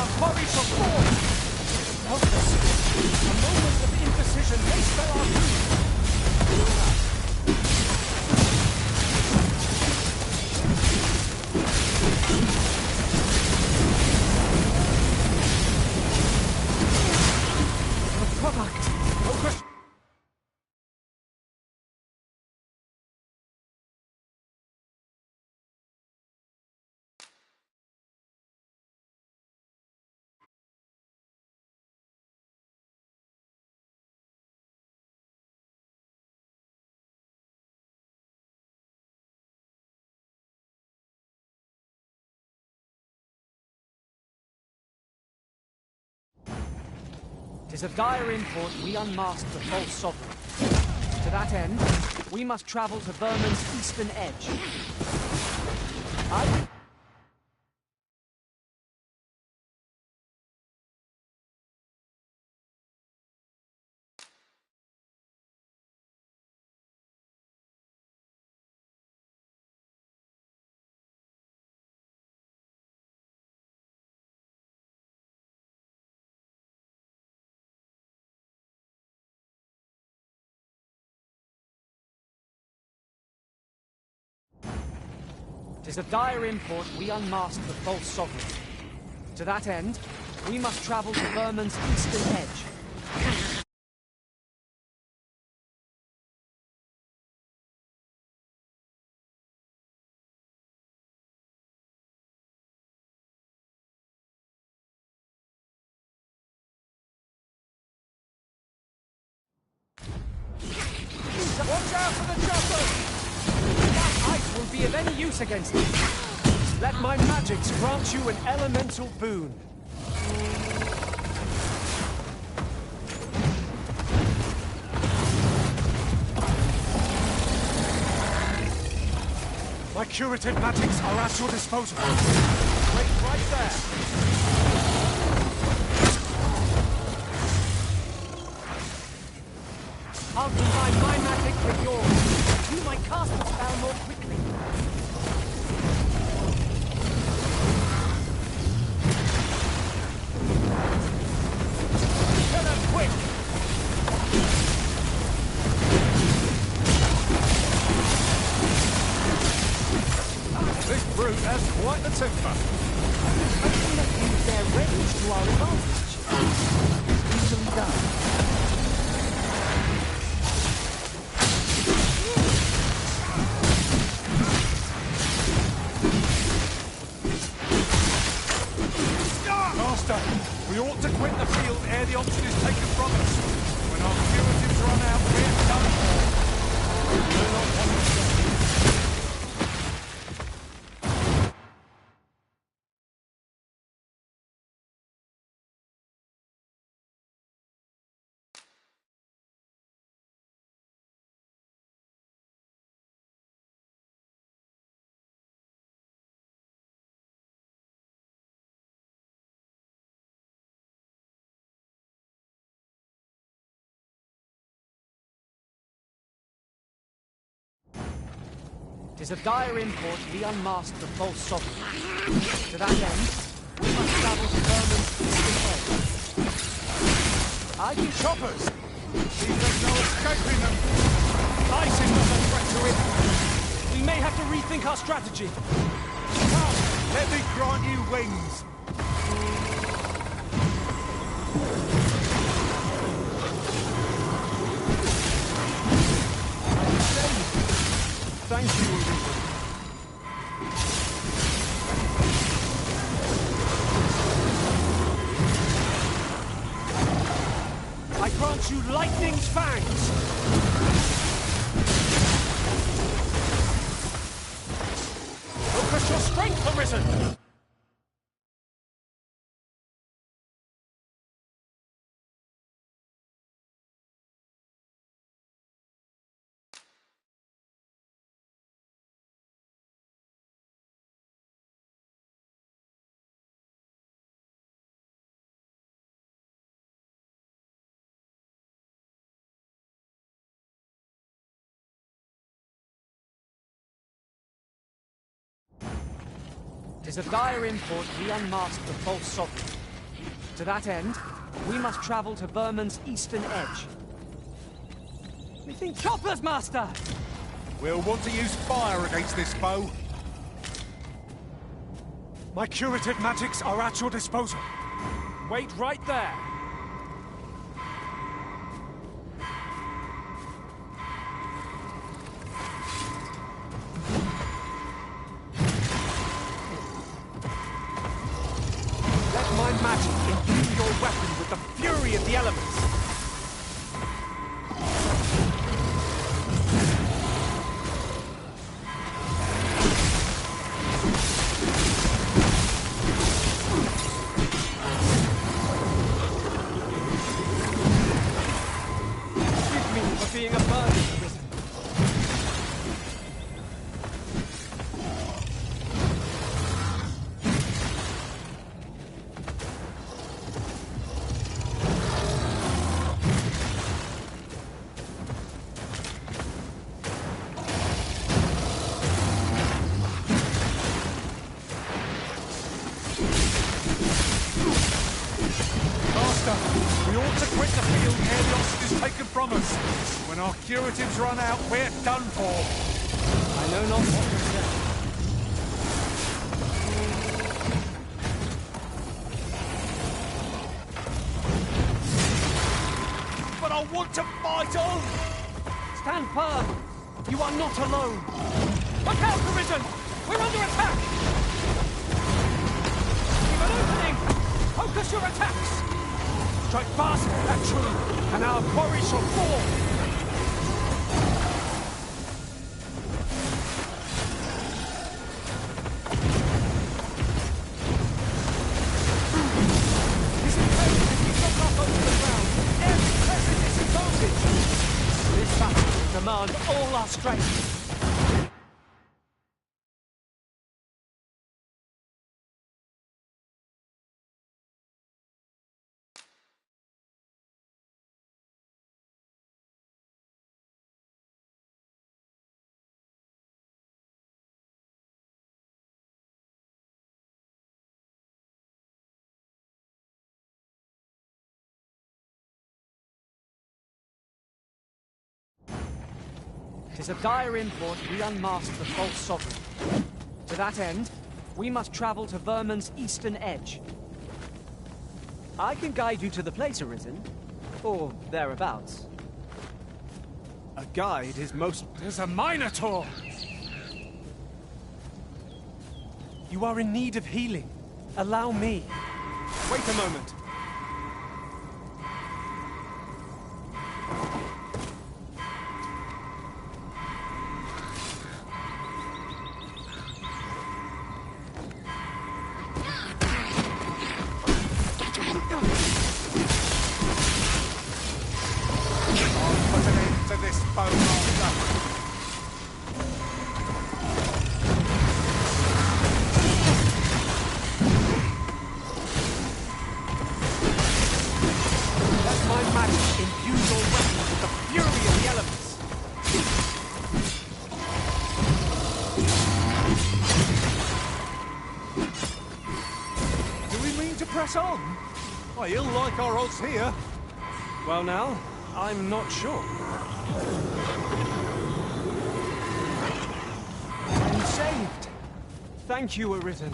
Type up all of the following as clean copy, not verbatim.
our quarry for force! Helpless. A moment of indecision may spell our doom. The product. Focus. It is of dire import we unmask the false sovereign. To that end, we must travel to Vermin's eastern edge. It is of dire import we unmask the false sovereign. To that end, we must travel to Vermin's eastern edge. Watch out for the choppers! That ice will be of any use against them. Let my magics grant you an elemental boon. My curative magics are at your disposal. Wait right there. I'll combine my magic with yours. You might cast the spell more quickly. Kill them quick! This brute has quite the temper. I think that use their range to our advantage. Easily done. We ought to quit the field ere the option is taken from us. When our curatives run out, we're done for. We do not want to stop. It is of dire import we unmask the false sovereign. To that end, we must travel to Vermin's eastern edge. ID choppers! There's no escaping them! Ice is not a threat to it! We may have to rethink our strategy. Come, let me grant you wings! Thank you, I grant you lightning's fangs! Look at your strength arisen! It is of dire import we unmask the false sovereign. To that end, we must travel to Vermin's eastern edge. Anything choppers, Master! We'll want to use fire against this foe. My curative magics are at your disposal. Wait right there. Let my magic imbue your weapon with the fury of the elements. Being a burden. We ought to quit the field ere the oxygen is taken from us. When our curatives run out, we're done for. I know not what to say. But I want to fight on! Stand firm! You are not alone! Look out, Arisen! We're under attack! Keep an opening! Focus your attacks! Strike fast and true, and our quarry shall fall! This imperative we drop up over the ground. Every present disadvantage! This battle will demand all our strength. It is of dire import we unmask the false sovereign. To that end, we must travel to Vermin's eastern edge. I can guide you to the place, Arisen, or thereabouts. A guide is most... There's a Minotaur! You are in need of healing. Allow me. Wait a moment. Press on! I ill like our odds here. Well now, I'm not sure. I'm saved. Thank you, Arisen.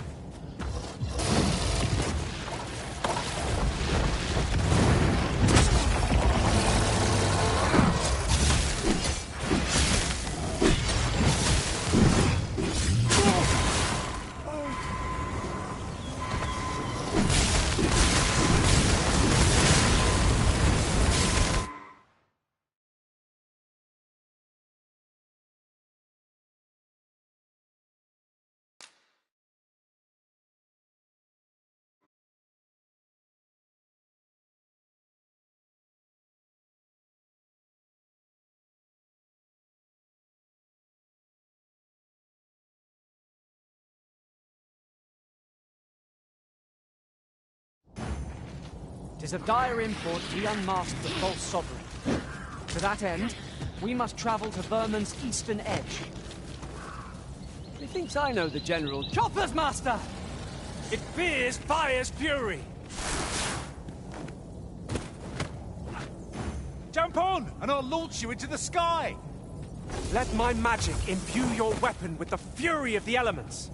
It is of dire import we unmask the false sovereign. To that end, we must travel to Vermin's eastern edge. Methinks I know the general. Choppers, Master! It fears fire's fury. Jump on, and I'll launch you into the sky! Let my magic imbue your weapon with the fury of the elements.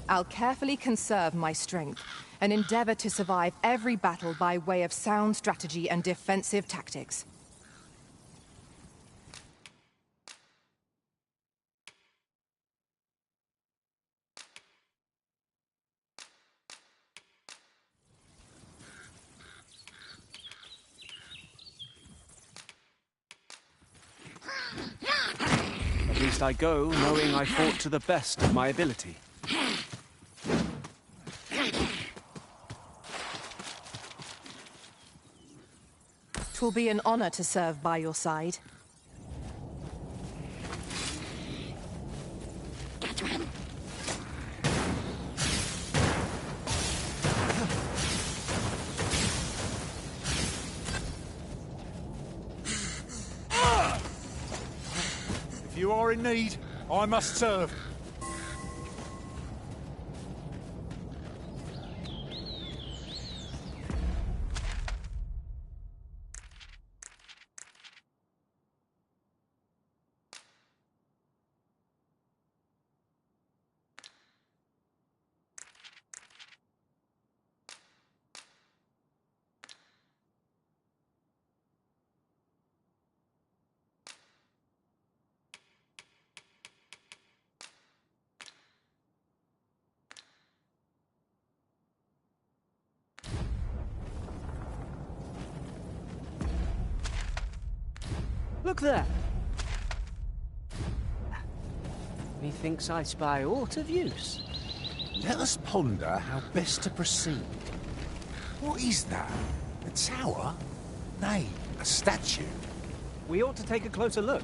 I'll carefully conserve my strength and endeavor to survive every battle by way of sound strategy and defensive tactics. At least I go knowing I fought to the best of my ability. 'Twill be an honor to serve by your side. If you are in need, I must serve. Look there! Methinks I spy aught of use. Let us ponder how best to proceed. What is that? A tower? Nay, a statue. We ought to take a closer look.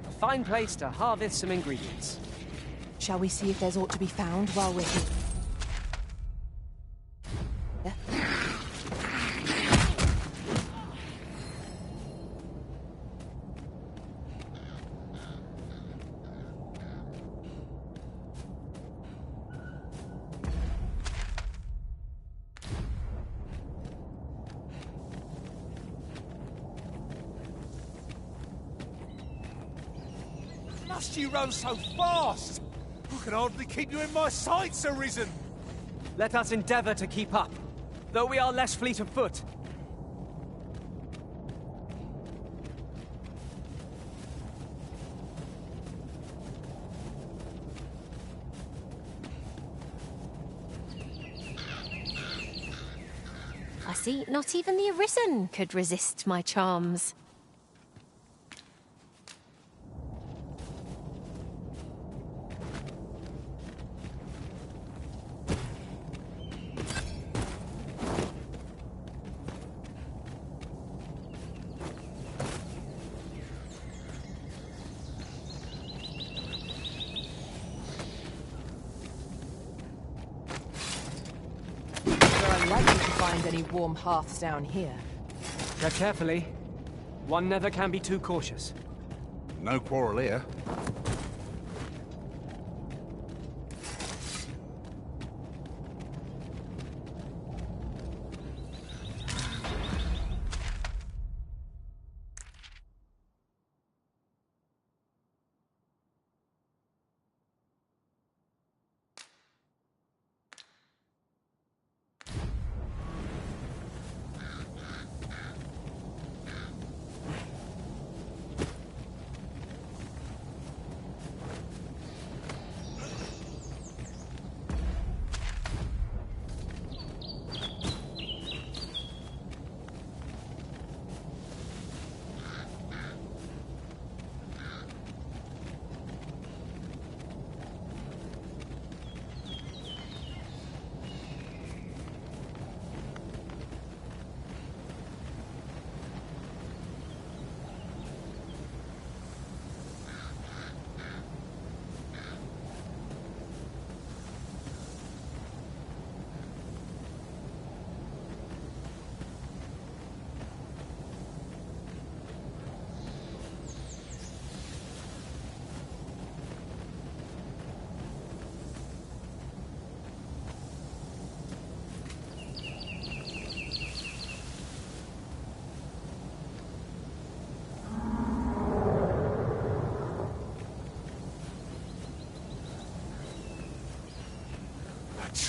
A fine place to harvest some ingredients. Shall we see if there's aught to be found while we're here? Must you run so fast? I can hardly keep you in my sights, Arisen. Let us endeavor to keep up, though we are less fleet of foot. I see not even the Arisen could resist my charms. Any warm hearths down here? Tread carefully. One never can be too cautious. No quarrel here.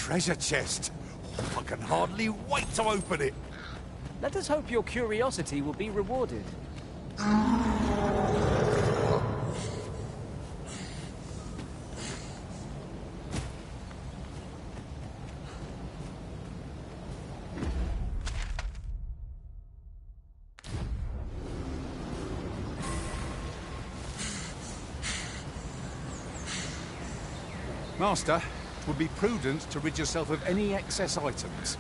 treasure chest. I can hardly wait to open it. Let us hope your curiosity will be rewarded. Master, it would be prudent to rid yourself of any excess items.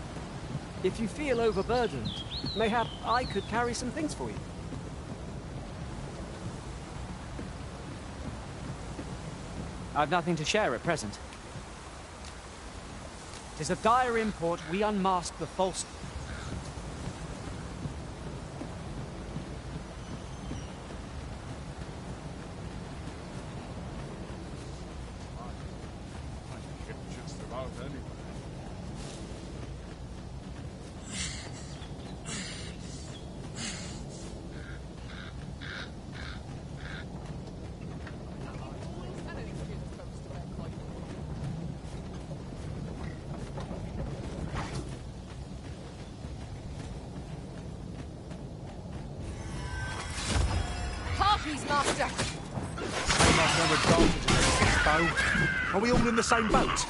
If you feel overburdened, mayhap I could carry some things for you. I've nothing to share at present. 'Tis of dire import we unmask the false... Master! They must have advantage of this bow. Are we all in the same boat?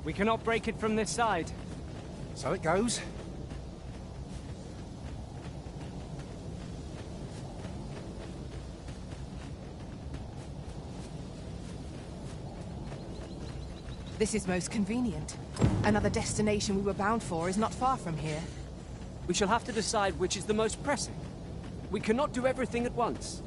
We cannot break it from this side. So it goes. This is most convenient. Another destination we were bound for is not far from here. We shall have to decide which is the most pressing. We cannot do everything at once.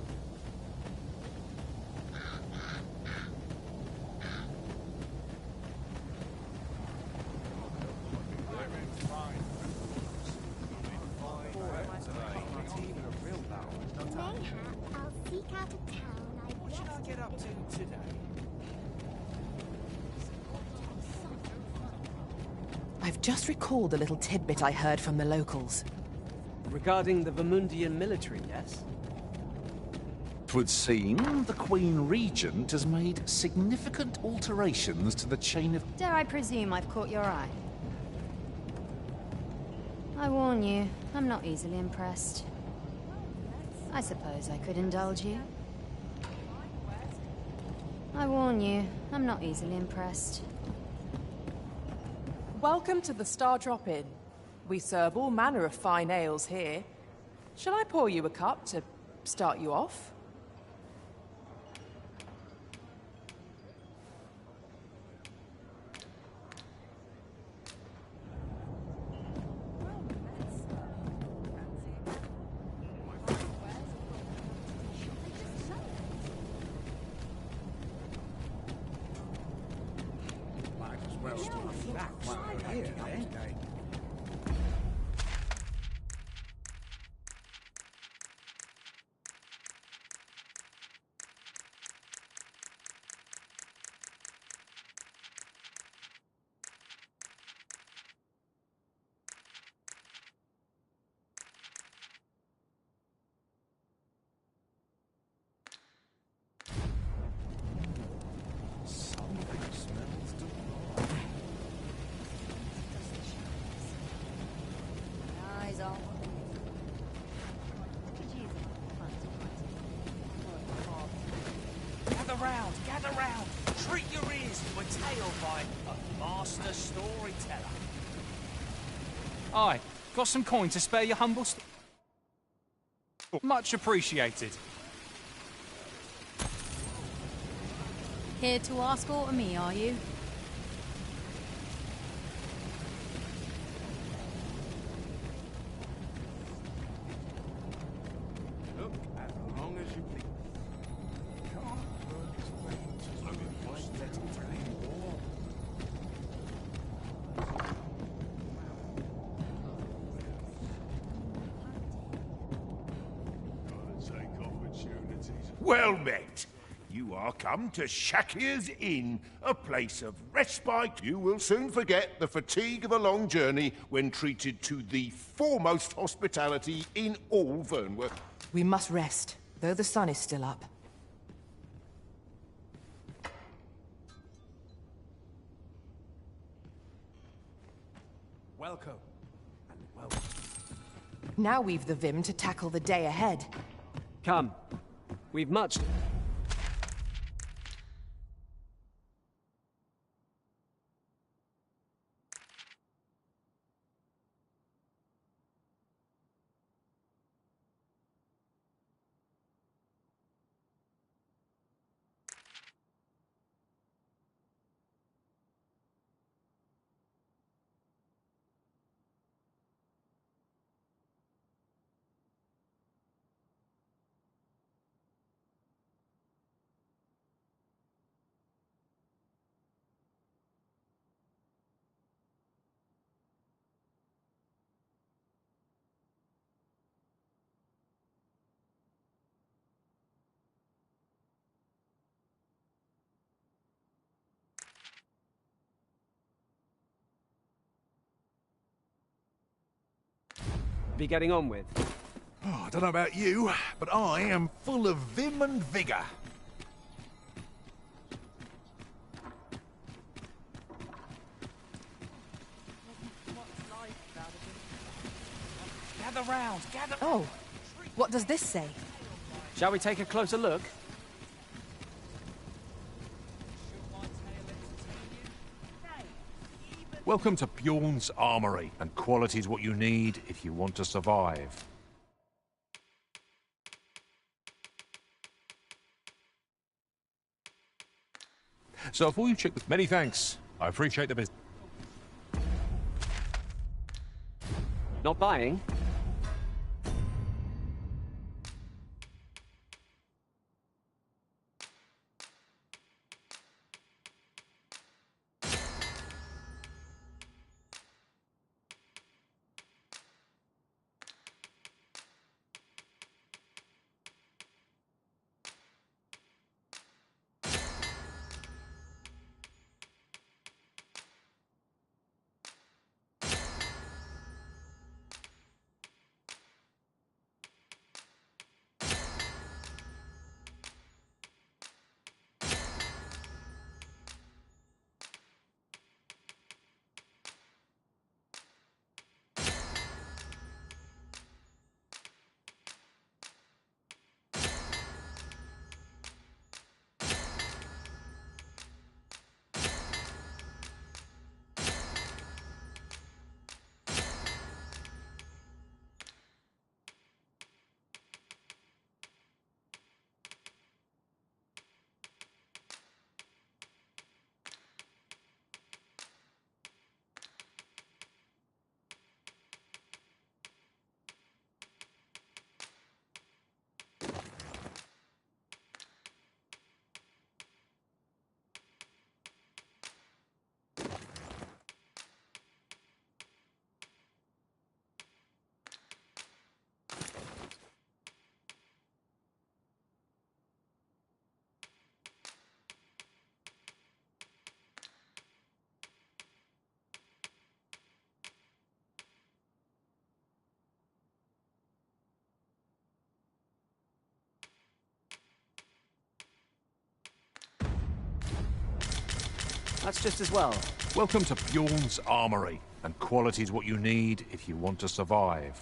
I've just recalled a little tidbit I heard from the locals. Regarding the Vermundian military, yes? 'Twould seem the Queen Regent has made significant alterations to the chain of... Dare I presume I've caught your eye? I warn you, I'm not easily impressed. I suppose I could indulge you. I warn you, I'm not easily impressed. Welcome to the Star Drop Inn. We serve all manner of fine ales here. Shall I pour you a cup to start you off? Gather round! Treat your ears to a tale by a master storyteller. Aye, got some coin to spare your humble Much appreciated. Here to ask aught of me, are you? Well met. You are come to Shakir's Inn, a place of respite. You will soon forget the fatigue of a long journey when treated to the foremost hospitality in all Vernworth. We must rest, though the sun is still up. Welcome. And welcome. Now we've the vim to tackle the day ahead. Come. We've much... be getting on with. Oh, I don't know about you, but I am full of vim and vigour. Gather round, gather... Oh, what does this say? Shall we take a closer look? Welcome to Bjorn's Armory, and quality is what you need if you want to survive. So before you check with many thanks, I appreciate the business. Not buying? That's just as well. Welcome to Bjorn's Armory, and quality is what you need if you want to survive.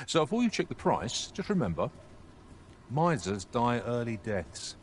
So before you check the price, just remember, misers die early deaths.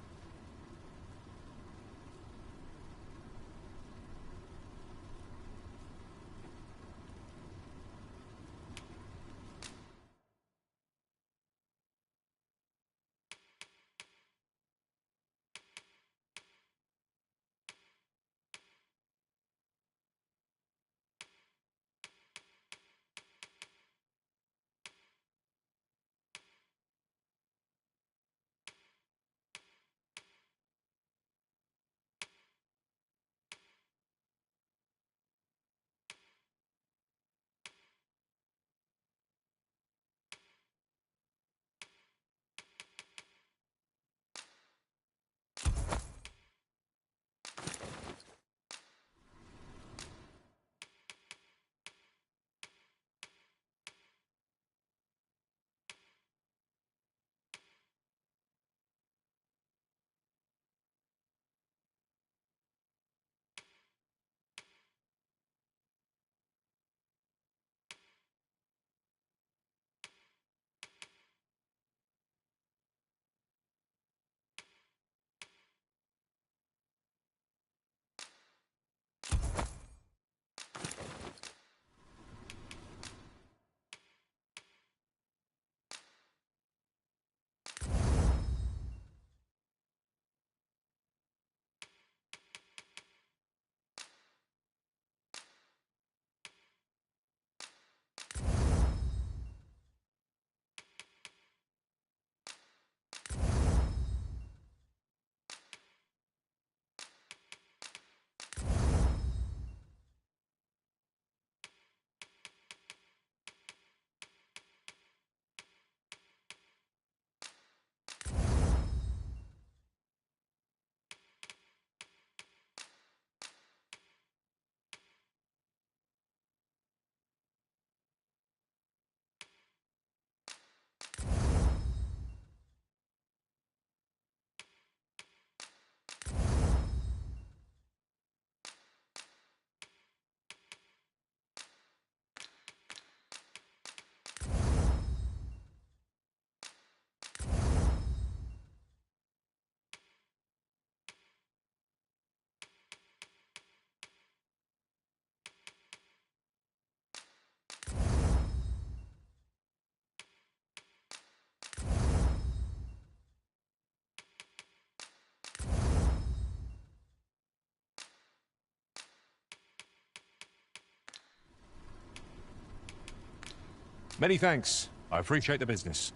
Many thanks. I appreciate the business.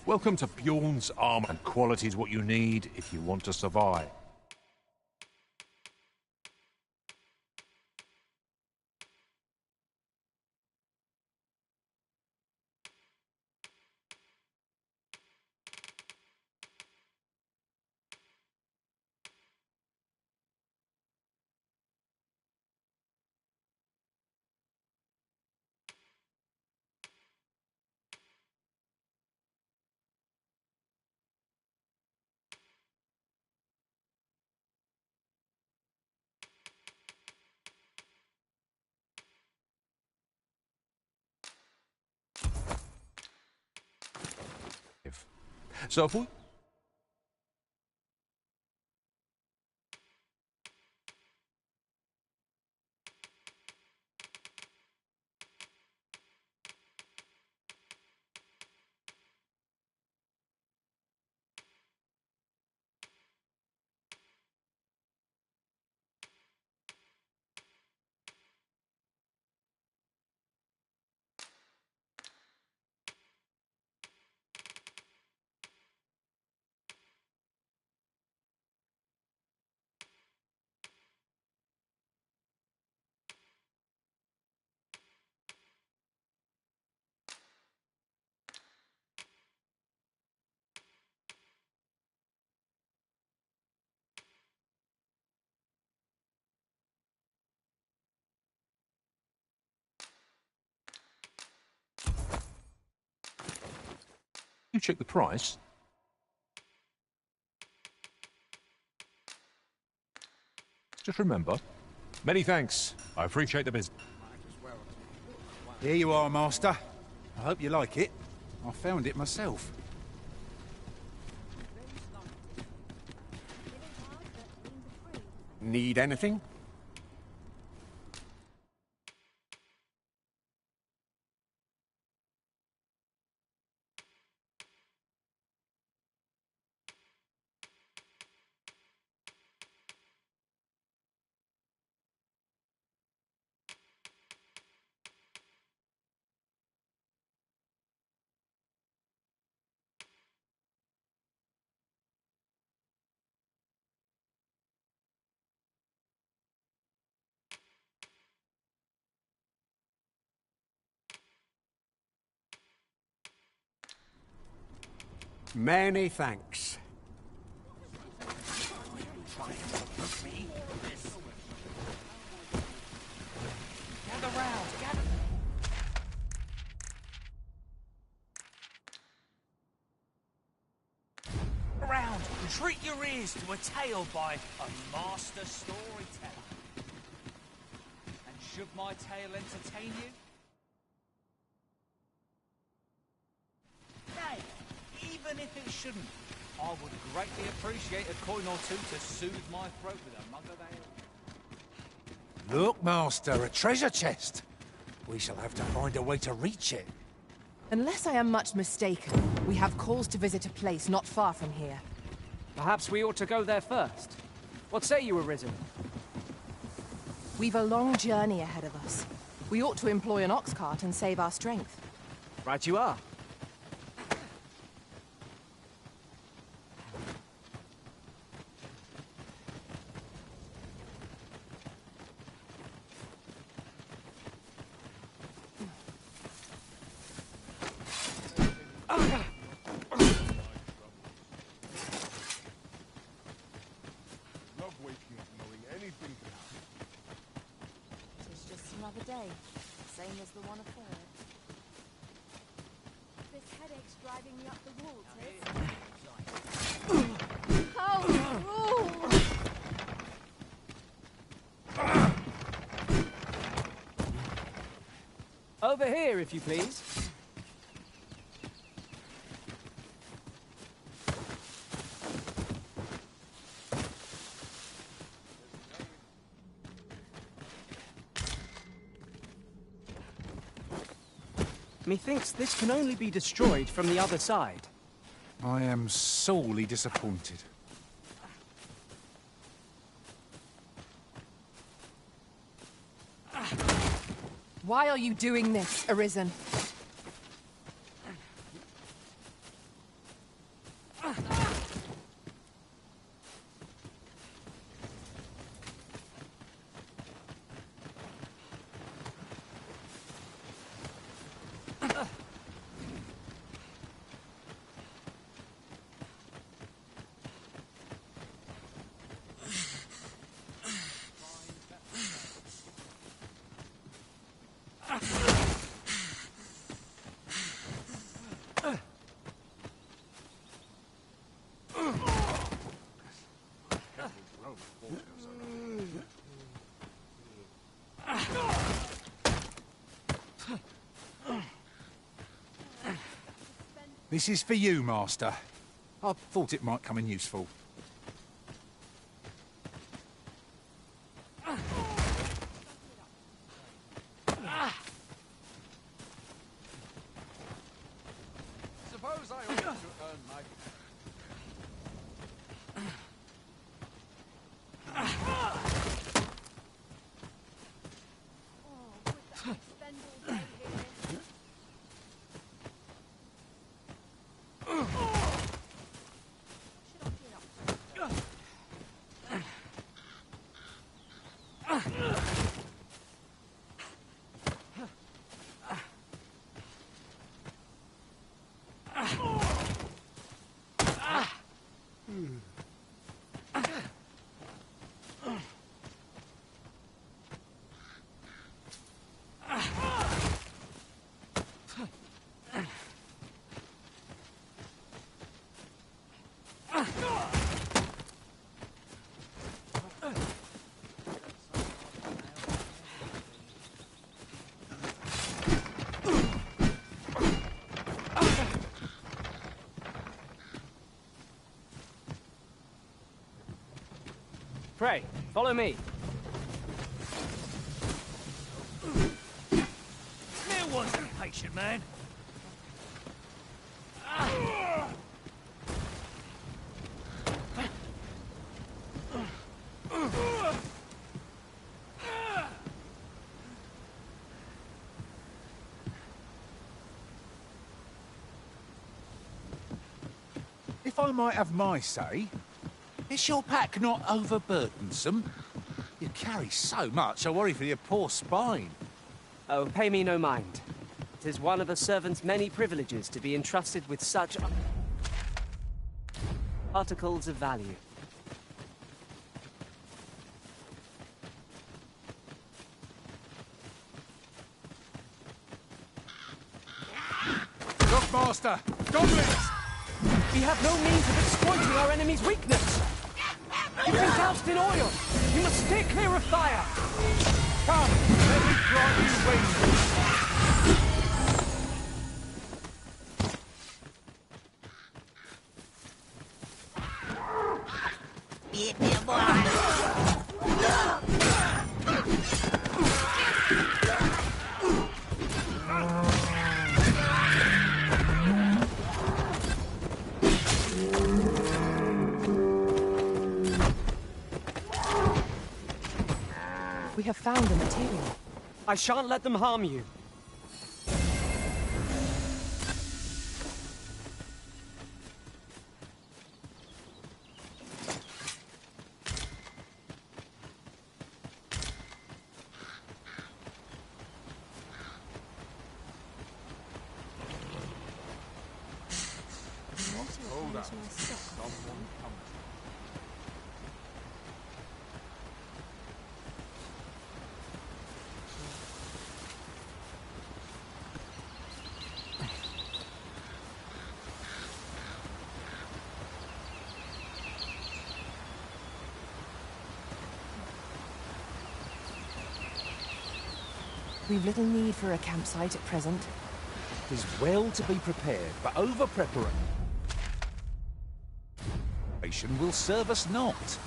Welcome to Bjorn's Armor, and quality is what you need if you want to survive. So if we... You check the price. Just remember, many thanks. I appreciate the business. Here you are, Master. I hope you like it. I found it myself. Need anything? Many thanks. Gather round, gather. Around, treat your ears to a tale by a master storyteller. And should my tale entertain you? Nay, even if it shouldn't, I would greatly appreciate a coin or two to soothe my throat with a mug of ale. Look, Master, a treasure chest. We shall have to find a way to reach it. Unless I am much mistaken, we have cause to visit a place not far from here. Perhaps we ought to go there first. What say you, Arisen? We've a long journey ahead of us. We ought to employ an ox cart and save our strength. Right you are. It's just another day, same as the one afore. This headache's driving me up the wall, Tis. Oh, Over here, if you please. Methinks this can only be destroyed from the other side. I am sorely disappointed. Why are you doing this, Arisen? This is for you, Master. I thought it might come in useful. Suppose I ought to earn my... prey. Follow me. There was a patient man. If I might have my say, is your pack not overburdensome? You carry so much, I worry for your poor spine. Oh, pay me no mind. It is one of a servant's many privileges to be entrusted with such articles of value. Look, Master! Goblins! We have no means of exploiting our enemy's weakness. You've been doused in oil. You must steer clear of fire. Come, let me grant you wings. We have found the material. I shan't let them harm you. Hold up. Someone come. We've little need for a campsite at present. Tis well to be prepared, but over-preparation will serve us not.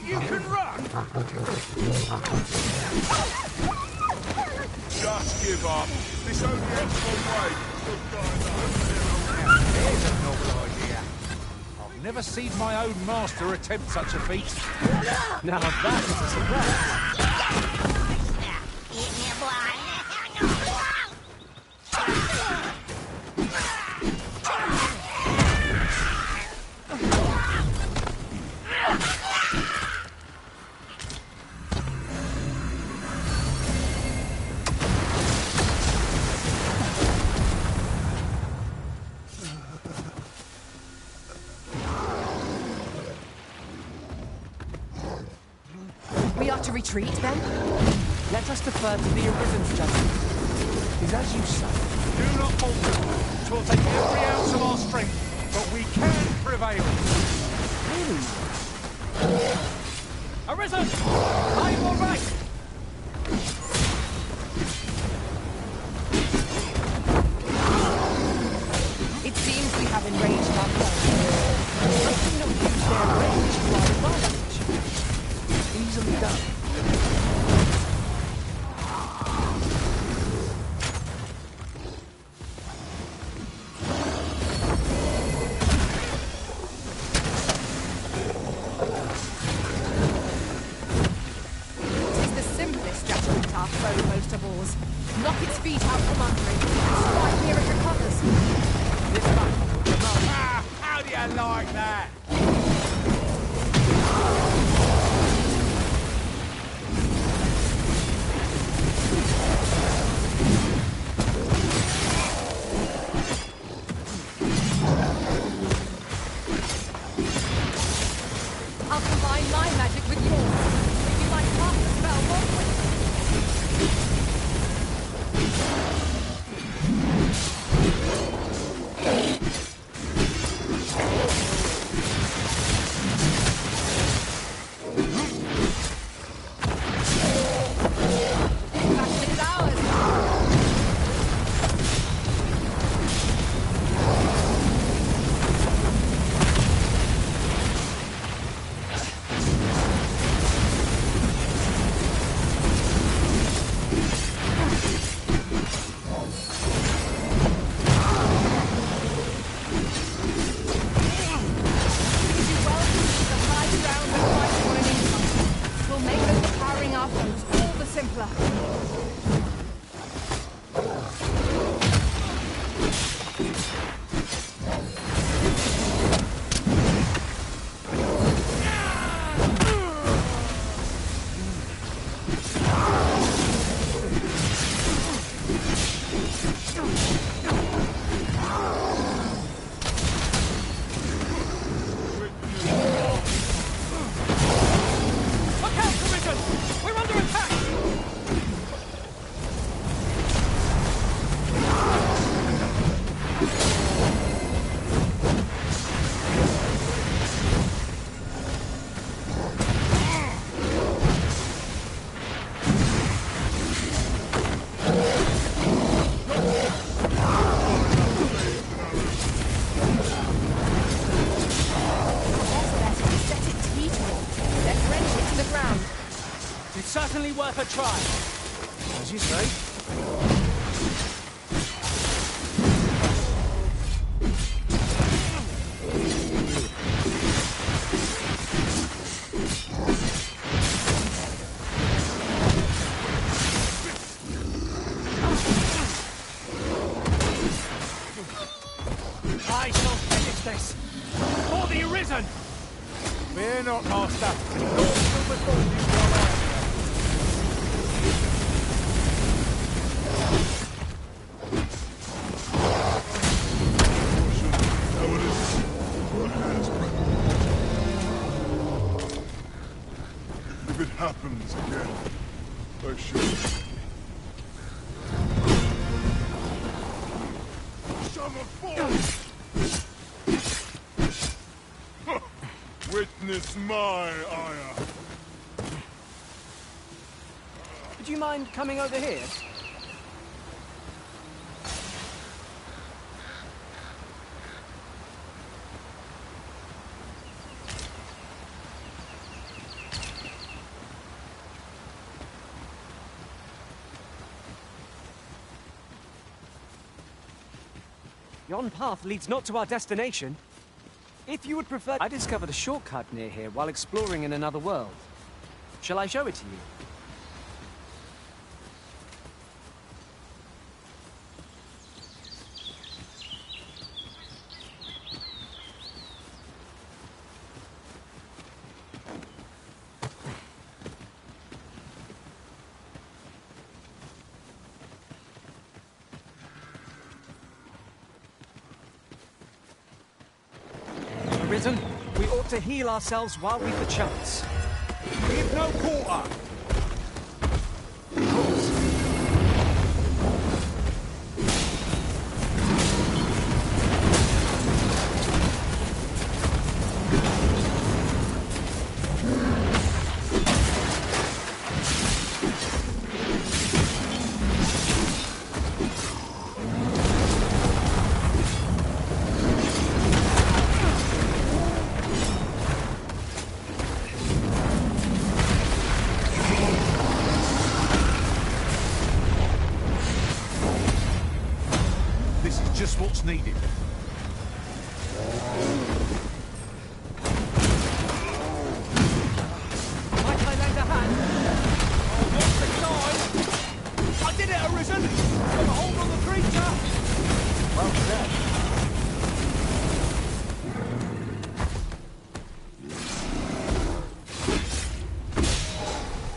You can run! Just give up. This only ends one way. There's a novel idea. I've never seen my own master attempt such a feat. Now that is a surprise. We are to retreat, then? Let us defer to the Arisen's judgment. Is as you say. Do not falter. 'Twill take every ounce of our strength, but we can prevail. Arisen! Are you all right? It seems we have enraged our foes. Let them not use their rage to our advantage. Easily done. Tis the simplest strategy to our foe most of all. Knock its feet out from under it, and strike near it recovers. This battle will demand. Ah, how do you like that? I'll combine my magic with yours. Certainly worth a try. As you say. I shall finish this. For the Arisen! Fear not, Master. Naught will befall you while I am here. If it happens again, I should. Witness my ire. Would you mind coming over here? Yon path leads not to our destination. If you would prefer... I discovered a shortcut near here while exploring in another world. Shall I show it to you? Arisen, we ought to heal ourselves while we've the chance. Give no quarter. Of course. Just what's needed. Might I lend a hand? Oh, what's the time? I did it, Arisen! Got a hold on the creature! Well said.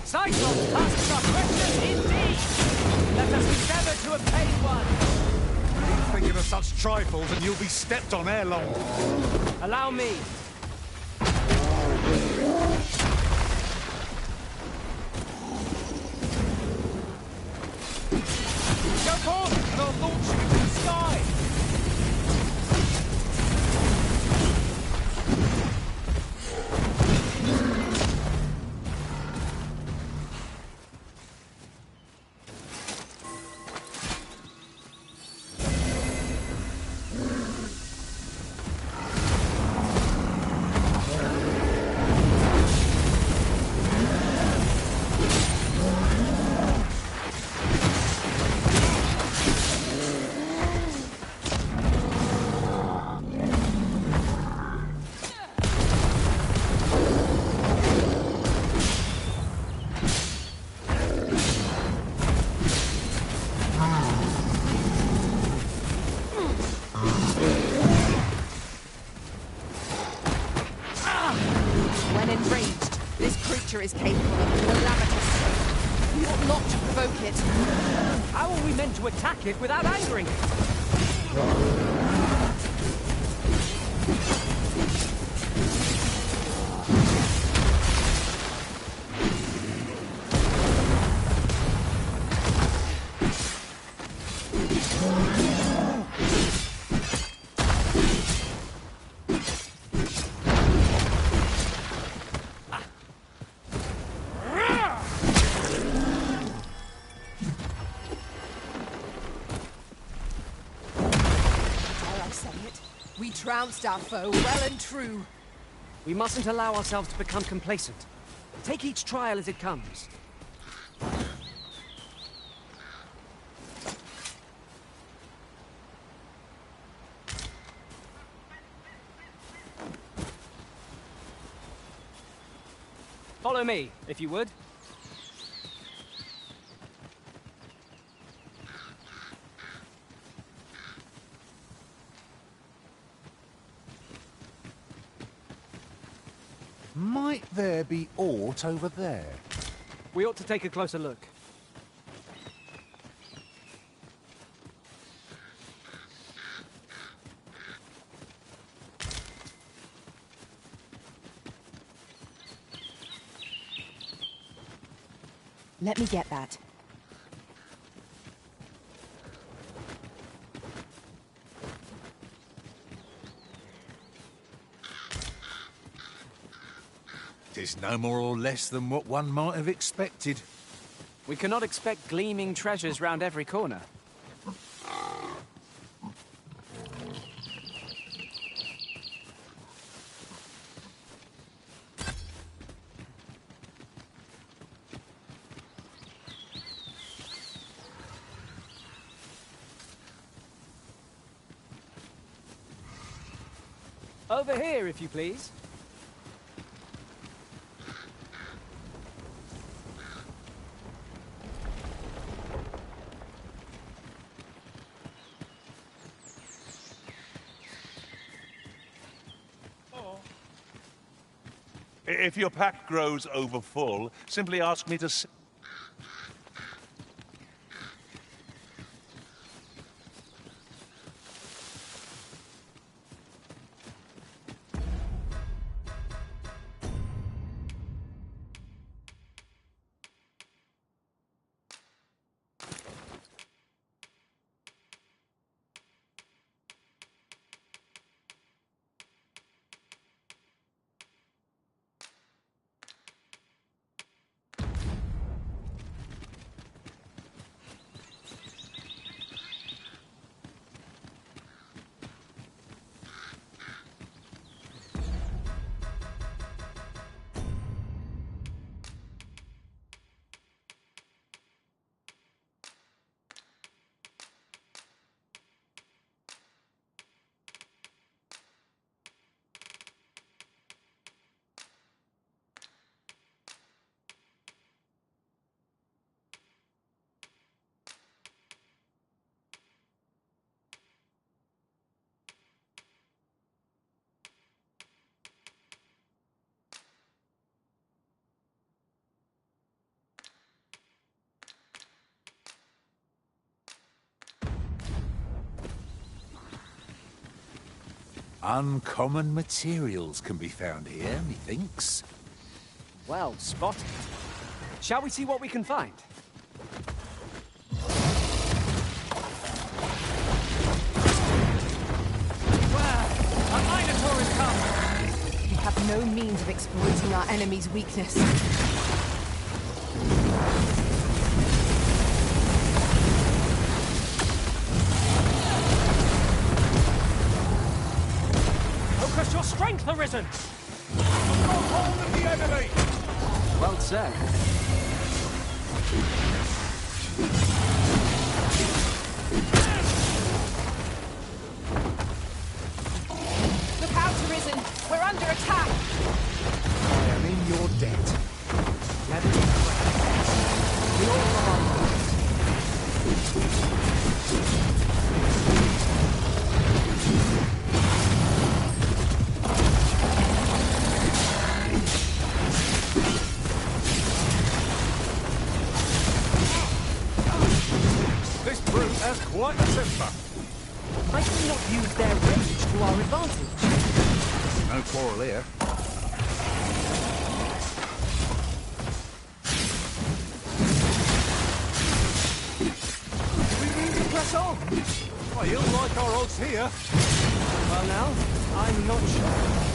Cyclops tasks are precious indeed! Let us endeavour to obtain one! Thinking of such trifles and you'll be stepped on ere long. Allow me. Go forth, and I'll launch you into the sky! creature is capable of calamitous strength. We ought not to provoke it. How are we meant to attack it without angering it? We trounced our foe well and true. We mustn't allow ourselves to become complacent. Take each trial as it comes. Follow me, if you would. Might there be aught over there? We ought to take a closer look. Let me get that. Tis no more or less than what one might have expected. We cannot expect gleaming treasures round every corner. Over here, if you please. If your pack grows over full, simply ask me to... Uncommon materials can be found here, methinks. Well spotted. Shall we see what we can find? Where? A Minotaur has come! We have no means of exploiting our enemy's weakness. Focus your strength, Arisen! Got hold of the enemy! Well said. Look out, Arisen! We're under attack! I am in your debt. Let it be correct. We all love our lord. This brute has quite a temper. Might we not use their rage to our advantage? No quarrel here. We need to press on. Well, you'll like our odds here. Well now, I'm not sure.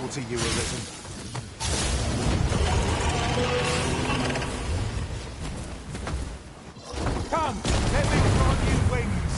To you, Arisen. Come, let me try new wings.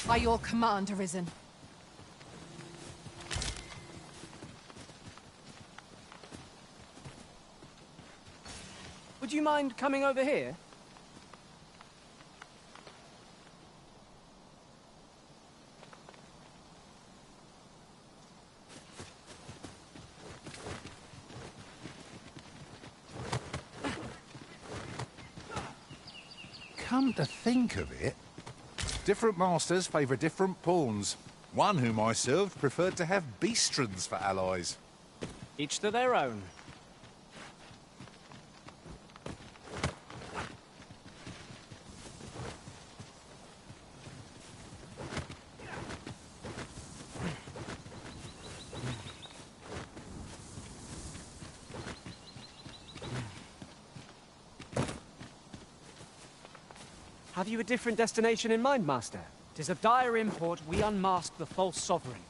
By your command, Arisen. Would you mind coming over here? Come to think of it, different masters favour different pawns. One whom I served preferred to have beastrons for allies. Each to their own. Have you a different destination in mind, Master? 'Tis of dire import we unmask the false sovereign.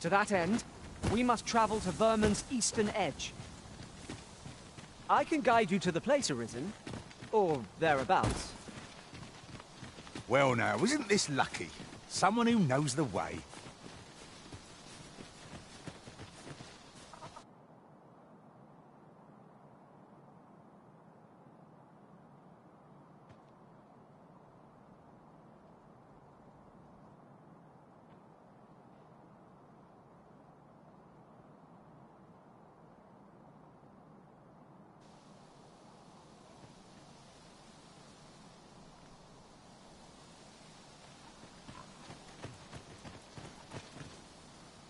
To that end, we must travel to Vermin's eastern edge. I can guide you to the place, Arisen, or thereabouts. Well now, isn't this lucky? Someone who knows the way.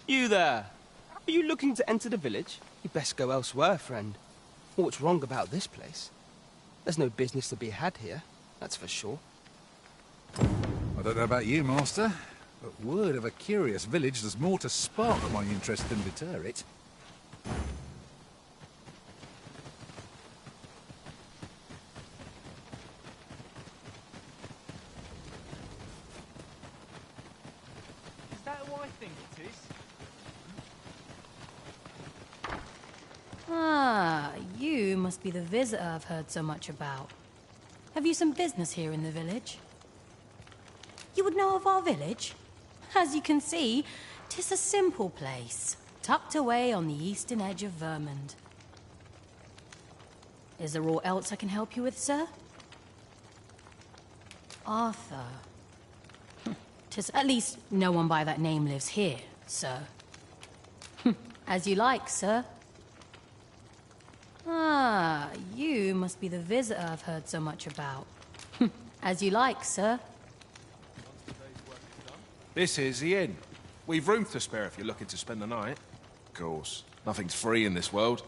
You there! Are you looking to enter the village? You best go elsewhere, friend. What's wrong about this place? There's no business to be had here, that's for sure. I don't know about you, Master, But word of a curious village, there's more to spark my interest than deter it. Is that who I think it is? Ah, you must be the visitor I've heard so much about. Have you some business here in the village? You would know of our village? As you can see, 'tis a simple place, tucked away on the eastern edge of Vermund. Is there aught else I can help you with, sir? Arthur. 'Tis at least no one by that name lives here, sir. As you like, sir. Ah, you must be the visitor I've heard so much about. As you like, sir. This is the inn. We've room to spare if you're looking to spend the night. Of course, nothing's free in this world.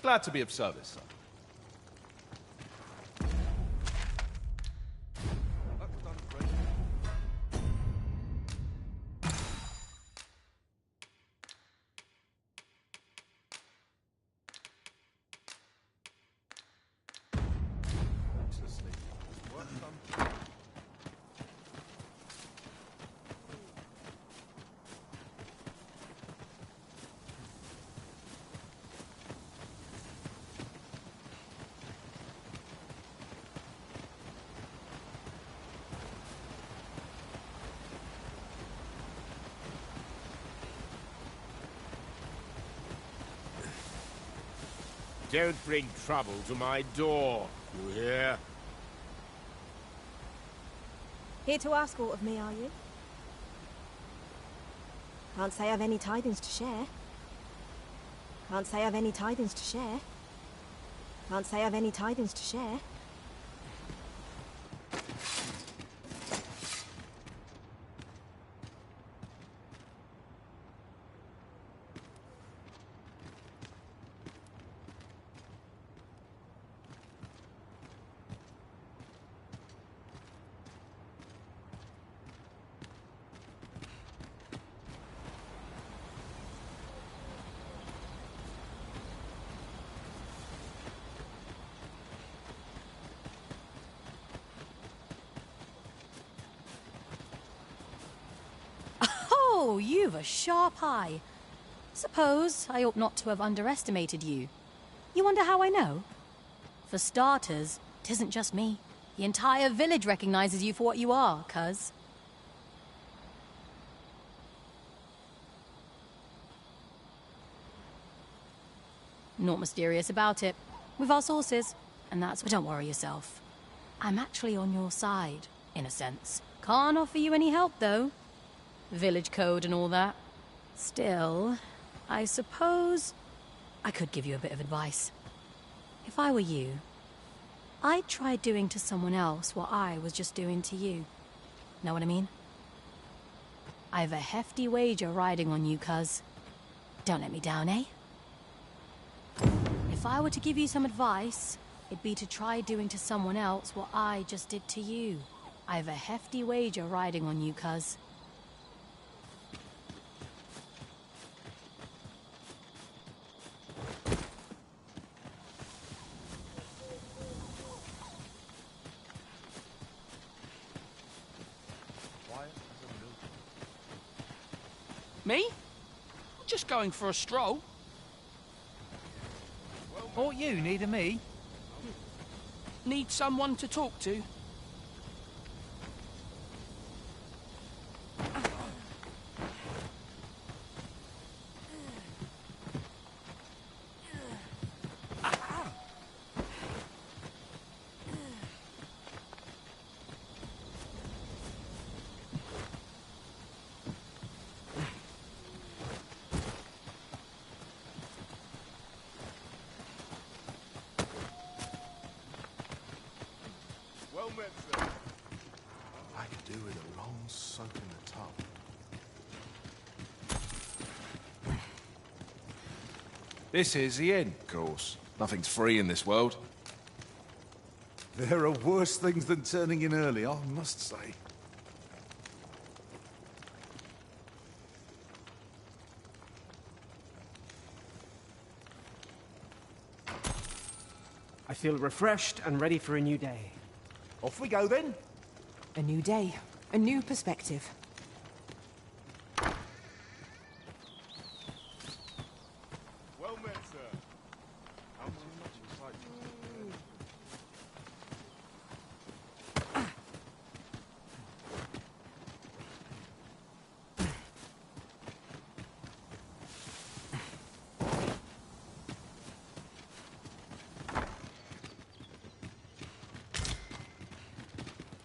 Glad to be of service, sir. Don't bring trouble to my door, you hear? Here to ask aught of me, are you? Can't say I've any tidings to share. Can't say I've any tidings to share. Can't say I've any tidings to share. Oh, you've a sharp eye. Suppose I ought not to have underestimated you. You wonder how I know? For starters, 'tisn't just me. The entire village recognizes you for what you are, cuz. Naught mysterious about it. We've our sources, and that's... Don't worry yourself. I'm actually on your side, in a sense. Can't offer you any help, though. Village code and all that. Still, I suppose I could give you a bit of advice. If I were you, I'd try doing to someone else what I was just doing to you. Know what I mean? I've a hefty wager riding on you, cuz. Don't let me down, eh? If I were to give you some advice, it'd be to try doing to someone else what I just did to you. I've a hefty wager riding on you, cuz. Me? Just going for a stroll. Ought you need me? Need someone to talk to. Well met, sir. I could do with a long soak in the tub. This is the inn, of course. Nothing's free in this world. There are worse things than turning in early, I must say. I feel refreshed and ready for a new day. Off we go then. A new day, a new perspective. Well met, sir.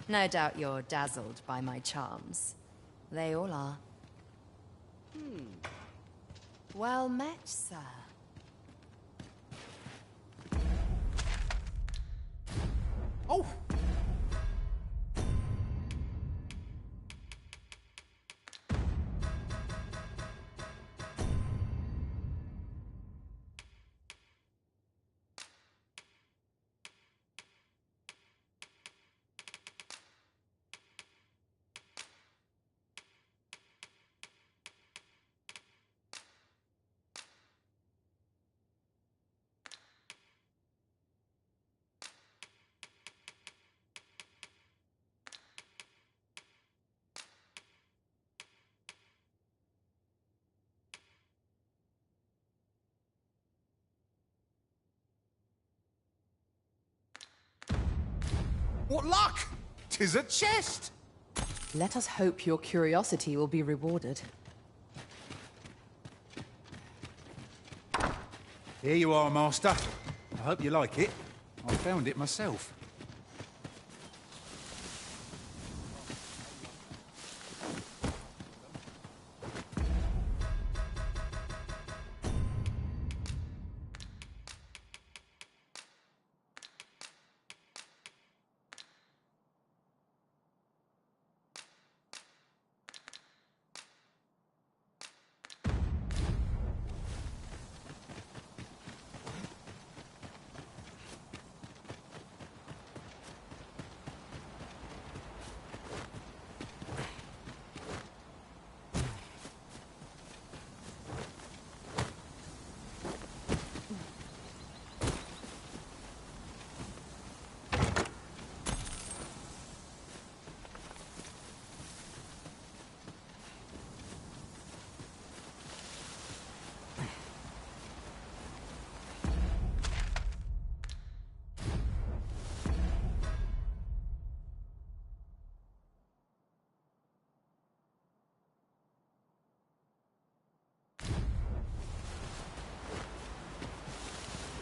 No doubt you're dazzled by my charms. They all are. Well met, sir. Oh! What luck! 'Tis a chest! Let us hope your curiosity will be rewarded. Here you are, Master. I hope you like it. I found it myself.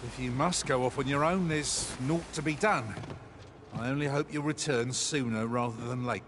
If you must go off on your own, there's naught to be done. I only hope you'll return sooner rather than late.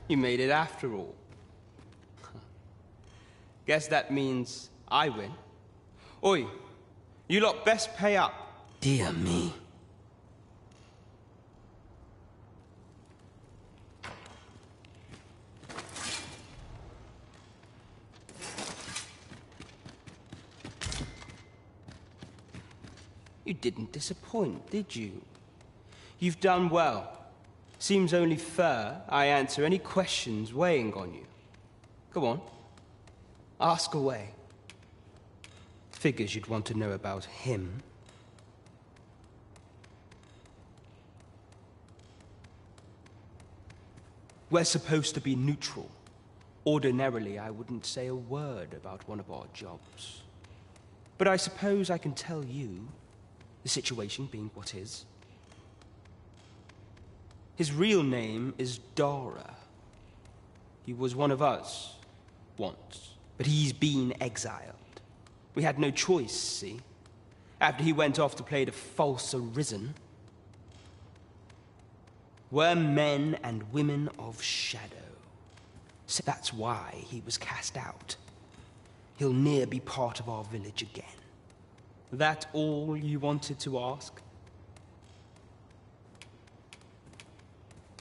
You made it after all. Guess that means I win. Oi, you lot best pay up. Dear me. You didn't disappoint, did you? You've done well. Seems only fair I answer any questions weighing on you. Go on. Ask away. Figures you'd want to know about him. We're supposed to be neutral. Ordinarily, I wouldn't say a word about one of our jobs. But I suppose I can tell you, the situation being what is. His real name is Dara. He was one of us, once, but he's been exiled. We had no choice, see? After he went off to play the false arisen, we're men and women of shadow. So that's why he was cast out. He'll ne'er be part of our village again. That all you wanted to ask?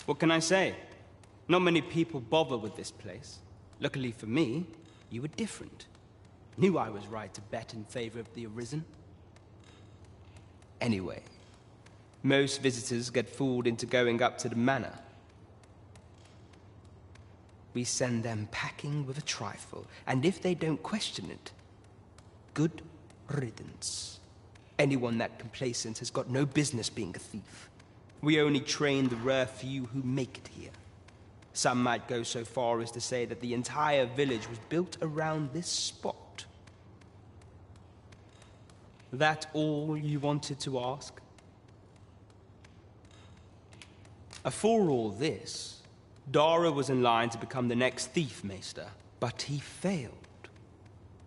What can I say? Not many people bother with this place. Luckily for me, you were different. Knew I was right to bet in favor of the Arisen. Anyway, most visitors get fooled into going up to the manor. We send them packing with a trifle, and if they don't question it, good riddance. Anyone that complacent has got no business being a thief. We only train the rare few who make it here. Some might go so far as to say that the entire village was built around this spot. That all you wanted to ask? For all this, Dara was in line to become the next thief maester, but he failed.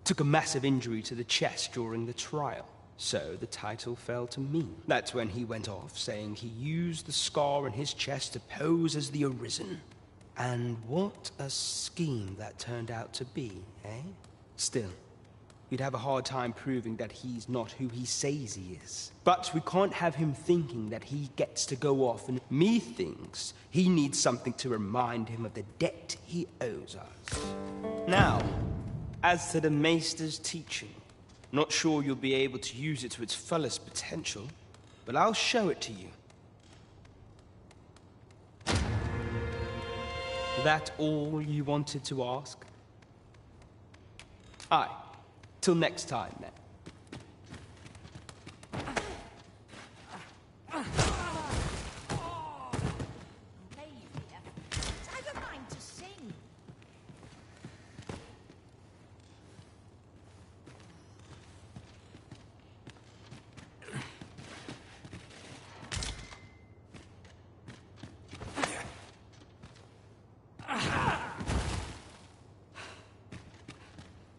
Took a massive injury to the chest during the trial, so the title fell to me. That's when he went off, saying he used the scar on his chest to pose as the Arisen. And what a scheme that turned out to be, eh? Still, we'd have a hard time proving that he's not who he says he is. But we can't have him thinking that he gets to go off and methinks he needs something to remind him of the debt he owes us. Now, as to the Maester's teaching, not sure you'll be able to use it to its fullest potential, but I'll show it to you. That all you wanted to ask? Aye. Till next time, then. I've a mind to sing.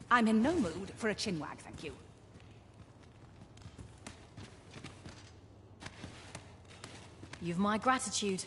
I'm in no mood for a chinwag, thank you. You've my gratitude.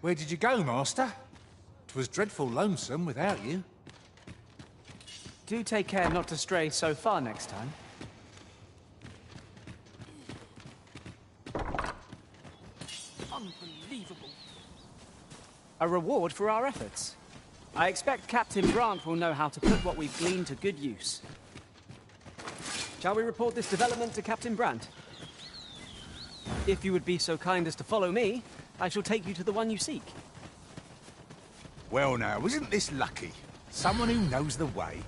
Where did you go, Master? 'Twas dreadful lonesome without you. Do take care not to stray so far next time. Unbelievable. A reward for our efforts. I expect Captain Brandt will know how to put what we've gleaned to good use. Shall we report this development to Captain Brandt? If you would be so kind as to follow me, I shall take you to the one you seek. Well now, isn't this lucky? Someone who knows the way.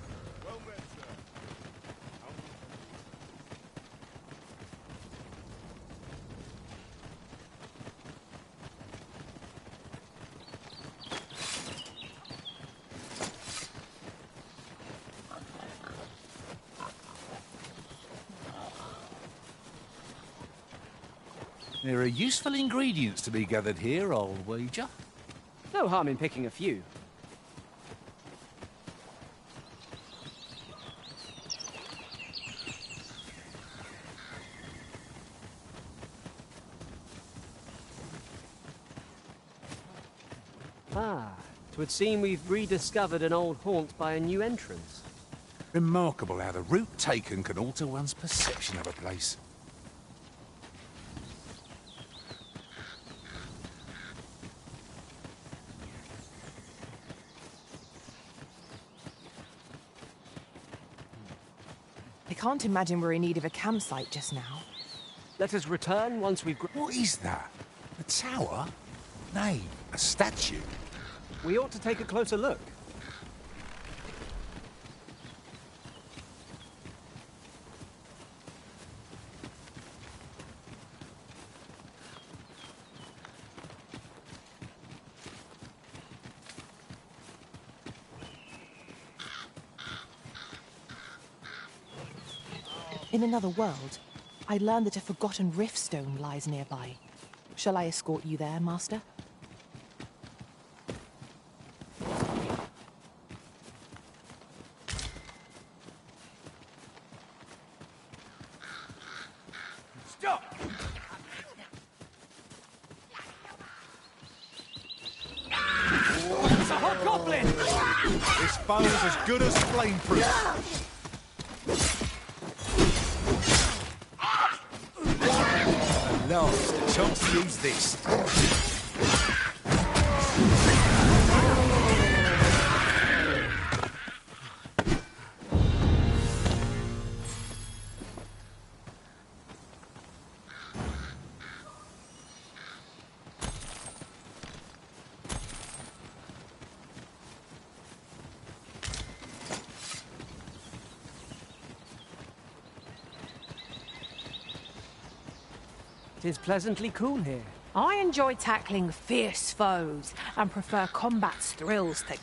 There are useful ingredients to be gathered here, I'll wager. No harm in picking a few. Ah, 'twould seem we've rediscovered an old haunt by a new entrance. Remarkable how the route taken can alter one's perception of a place. I can't imagine we're in need of a campsite just now. Let us return once we've... What is that? A tower? Nay, a statue. We ought to take a closer look. In another world, I learned that a forgotten rift stone lies nearby. Shall I escort you there, Master? Stop! It's a hobgoblin! This bow's as good as flameproof. At last, a chance to use this. It is pleasantly cool here. I enjoy tackling fierce foes and prefer combat's thrills to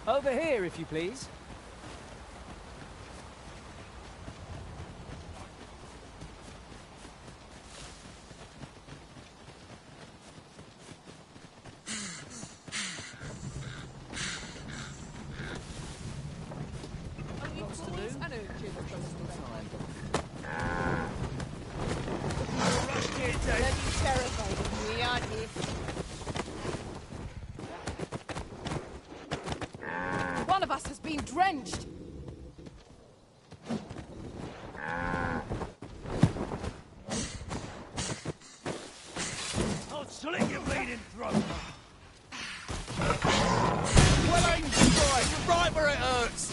Over here, if you please. One of us has been drenched! I'll slit your bleeding throat! Well aimed strike, right where it hurts!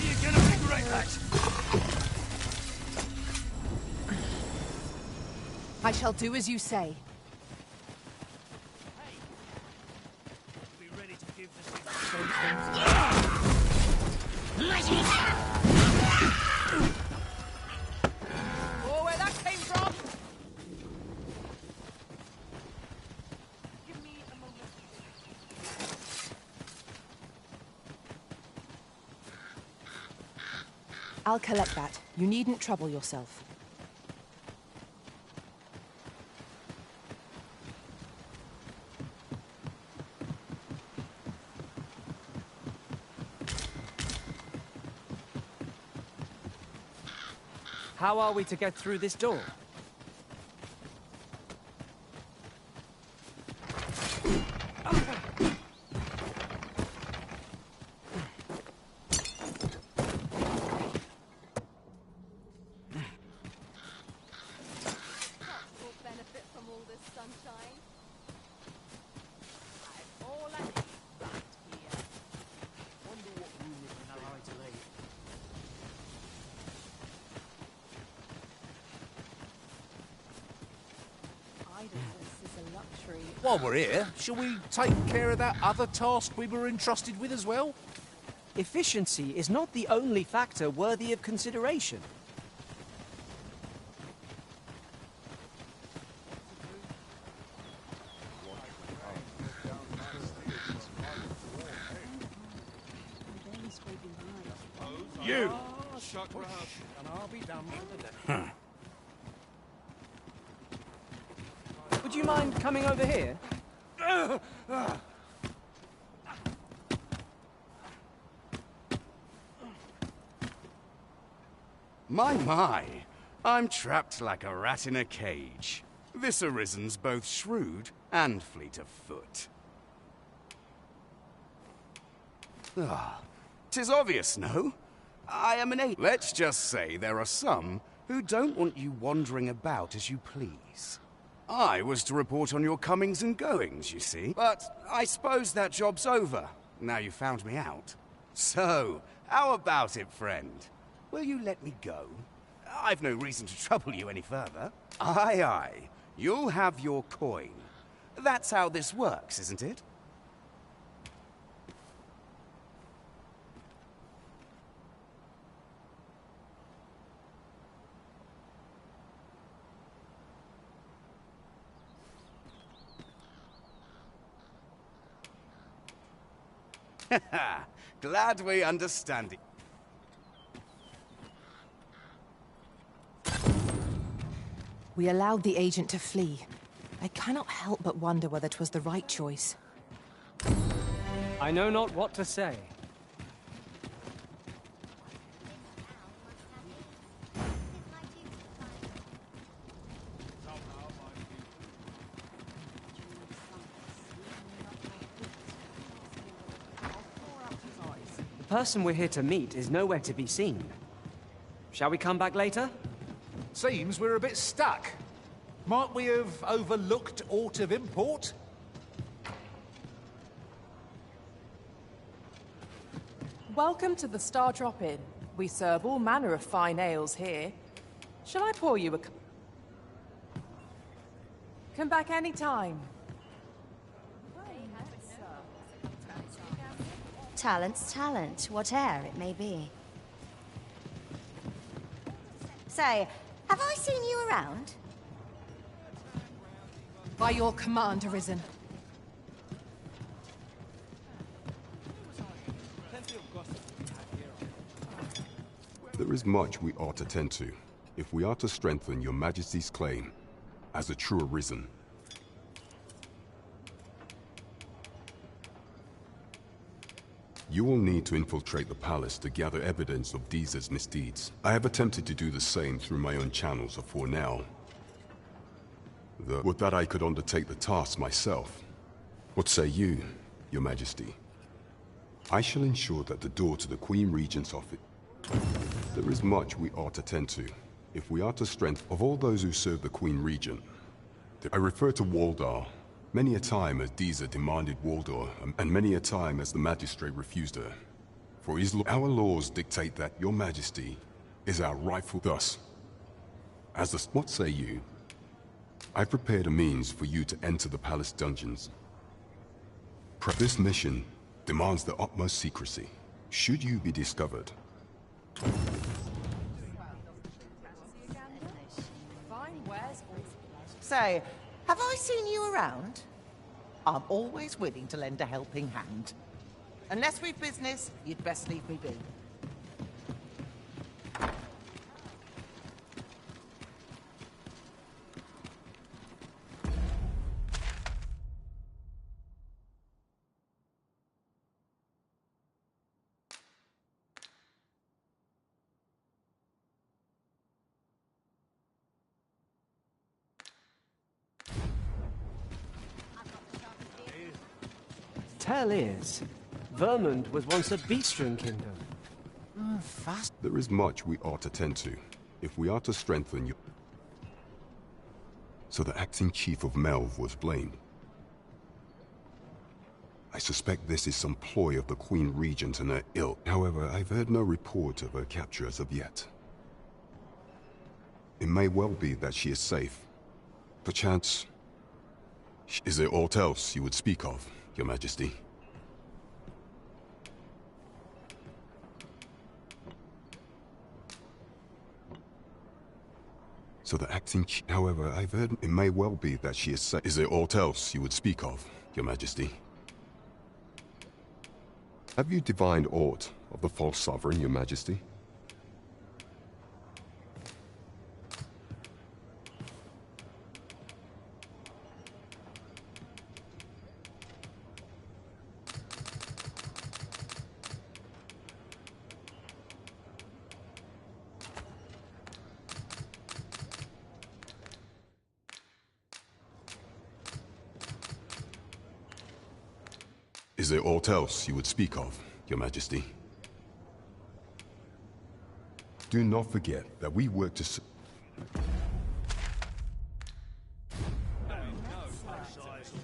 You're gonna regret that! I shall do as you say. Be ready to give this Oh, where that came from! Give me a moment. I'll collect that. You needn't trouble yourself. How are we to get through this door? Benefit from all this sunshine. I've all I need right here. Wonder what rumors in our eye to lay. Idleness is a luxury. While we're here, shall we take care of that other task we were entrusted with as well? Efficiency is not the only factor worthy of consideration. You! And I'll be done for the day. Would you mind coming over here? My. I'm trapped like a rat in a cage. This Arisen's both shrewd and fleet of foot. Ah, 'tis obvious, no? I am an ape. Let's just say there are some who don't want you wandering about as you please. I was to report on your comings and goings, you see. But I suppose that job's over, now you found me out. So, how about it, friend? Will you let me go? I've no reason to trouble you any further. Aye, aye. You'll have your coin. That's how this works, isn't it? Glad we understand it. We allowed the agent to flee. I cannot help but wonder whether 'twas the right choice. I know not what to say. The person we're here to meet is nowhere to be seen. Shall we come back later? Seems we're a bit stuck. Might we have overlooked aught of import? Welcome to the Star Drop Inn. We serve all manner of fine ales here. Shall I pour you a cup? Come back any time. Talent's talent, whate'er it may be. Say, have I seen you around? By your command, Arisen. There is much we ought to tend to, if we are to strengthen your Majesty's claim as a true Arisen. You will need to infiltrate the palace to gather evidence of Deez's misdeeds. I have attempted to do the same through my own channels for now. Would that I could undertake the task myself. What say you, Your Majesty? I shall ensure that the door to the Queen Regent's office... There is much we ought to tend to, if we are to strengthen of all those who serve the Queen Regent. I refer to Waldar. Many a time as Deeza demanded Waldor, and many a time as the magistrate refused her. For our laws dictate that Your Majesty is our rightful... Thus, as the... What say you? I prepared a means for you to enter the palace dungeons. This mission demands the utmost secrecy. Should you be discovered... Say, have I seen you around? I'm always willing to lend a helping hand. Unless we've business, you'd best leave me be. Tell is, Vermund was once a Beastren kingdom. There is much we ought to tend to, if we are to strengthen you. So the acting chief of Melv was blamed. I suspect this is some ploy of the Queen Regent and her ilk. However, I've heard no report of her capture as of yet. It may well be that she is safe. Perchance... Is there aught else you would speak of, Your Majesty? So the acting chief... However, I've heard it may well be that she is safe. Is there aught else you would speak of, Your Majesty? Have you divined aught of the false sovereign, Your Majesty? Is there aught else you would speak of, Your Majesty? Do not forget that we work to...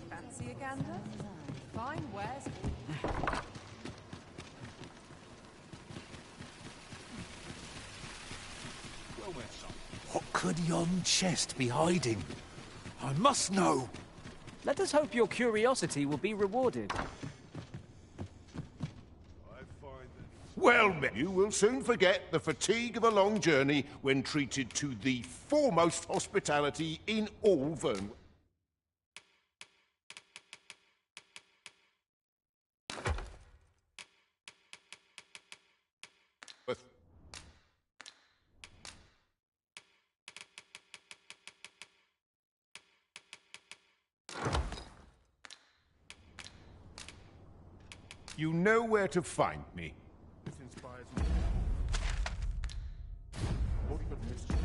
Fancy a gander? Fine wares. What could yon chest be hiding? I must know. Let us hope your curiosity will be rewarded. Well, men, you will soon forget the fatigue of a long journey when treated to the foremost hospitality in all Vern. You know where to find me. This inspires me. What but mischief?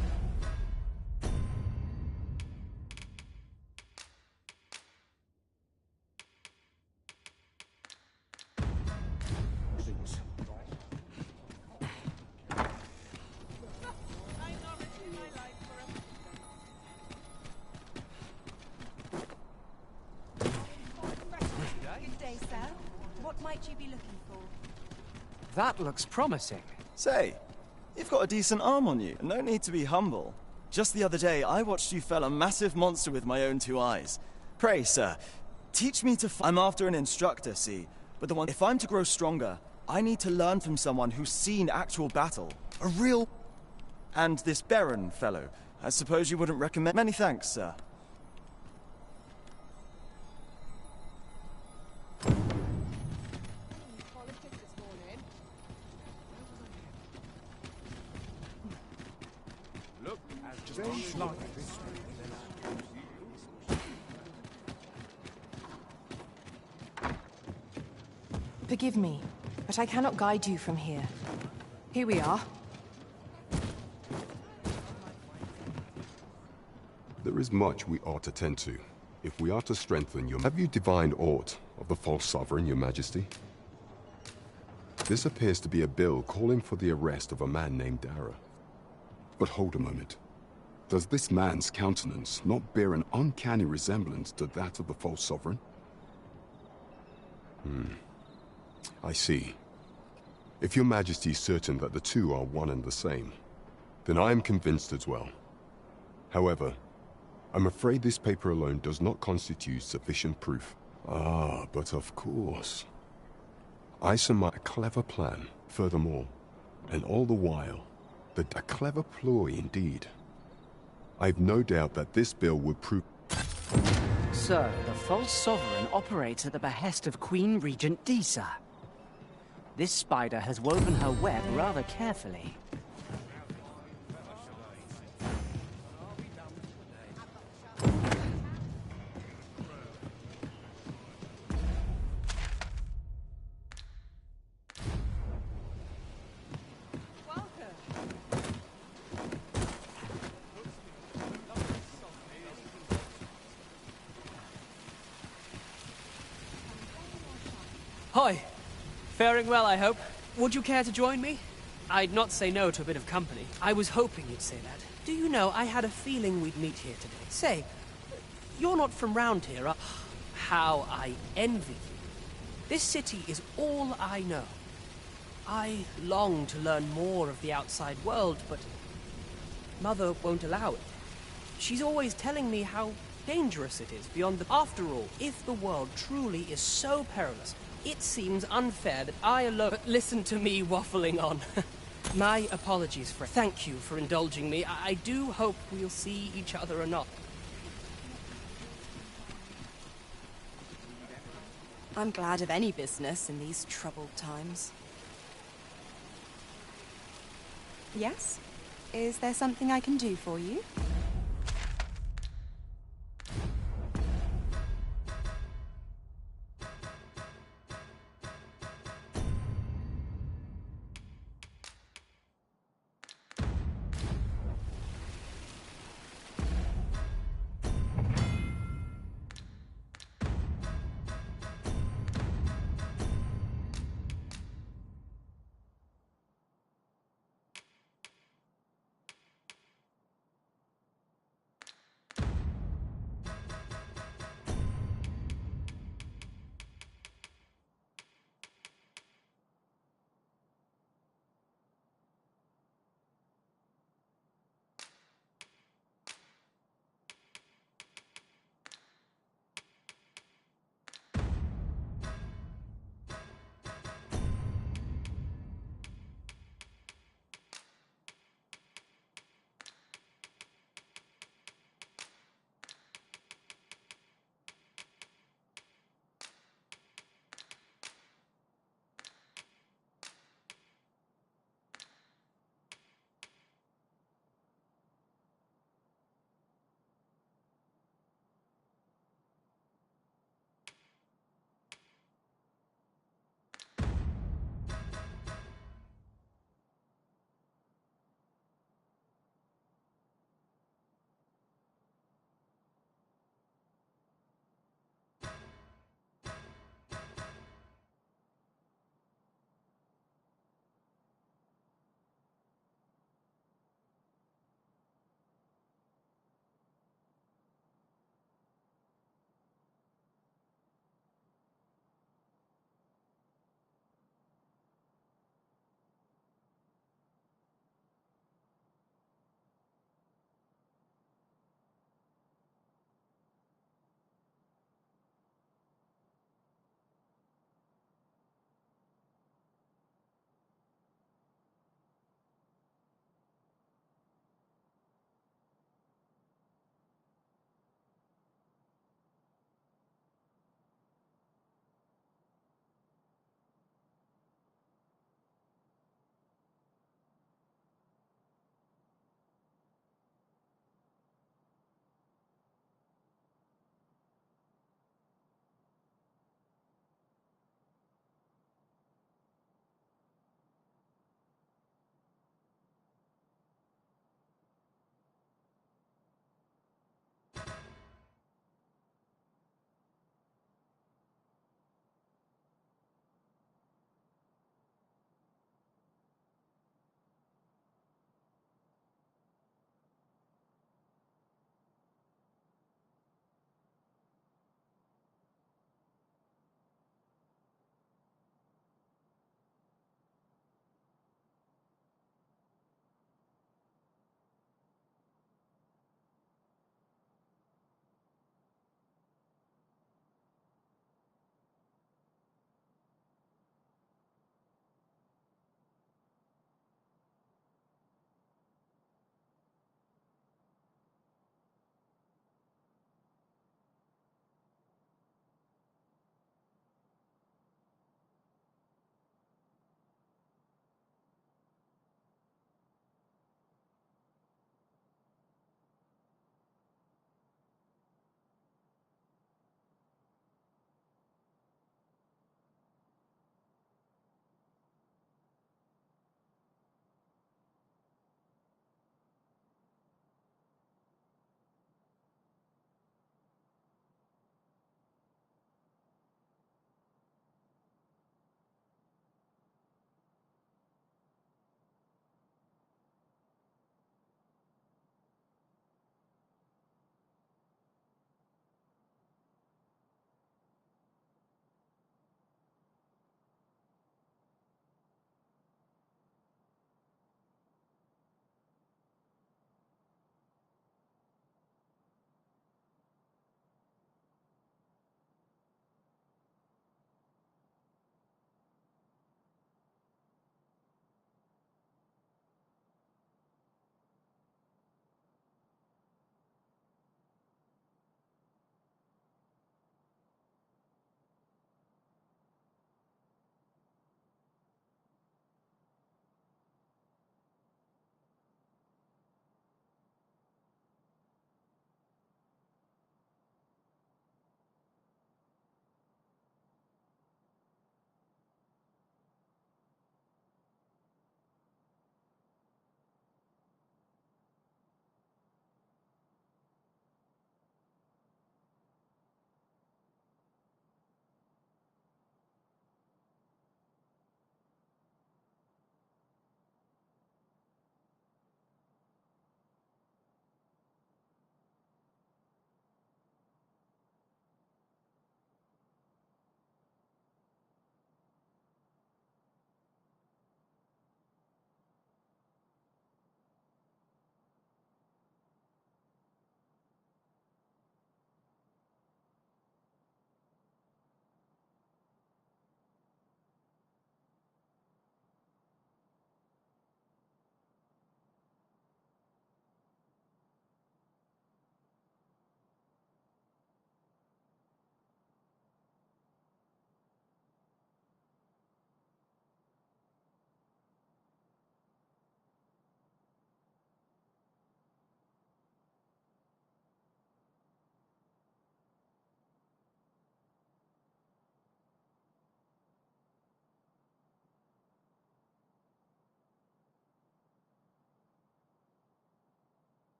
Good day, sir. What might you be looking for? That looks promising. Say, you've got a decent arm on you. No need to be humble. Just the other day, I watched you fell a massive monster with my own two eyes. Pray, sir, teach me to I'm after an instructor, see? But the one... If I'm to grow stronger, I need to learn from someone who's seen actual battle. A real... And this Baron fellow, I suppose you wouldn't recommend... Many thanks, sir. Look, as just like this. Forgive me, but I cannot guide you from here. Here we are. There is much we ought to tend to, if we are to strengthen your... Have you divined aught of the false sovereign, Your Majesty? This appears to be a bill calling for the arrest of a man named Dara. But hold a moment. Does this man's countenance not bear an uncanny resemblance to that of the false sovereign? I see. If Your Majesty is certain that the two are one and the same, then I am convinced as well. However, I'm afraid this paper alone does not constitute sufficient proof. Ah, but of course. I surmise a clever plan, furthermore, and all the while, a clever ploy indeed. I've no doubt that this bill would prove... Sir, the false sovereign operates at the behest of Queen Regent Disa. This spider has woven her web rather carefully. Hi. Faring well, I hope. Would you care to join me? I'd not say no to a bit of company. I was hoping you'd say that. Do you know, I had a feeling we'd meet here today. Say, you're not from round here. How I envy you. This city is all I know. I long to learn more of the outside world, but Mother won't allow it. She's always telling me how dangerous it is beyond the... After all, if the world truly is so perilous, it seems unfair that I alone... But listen to me waffling on. My apologies, friend. Thank you for indulging me. I do hope we'll see each other or not. I'm glad of any business in these troubled times. Yes? Is there something I can do for you?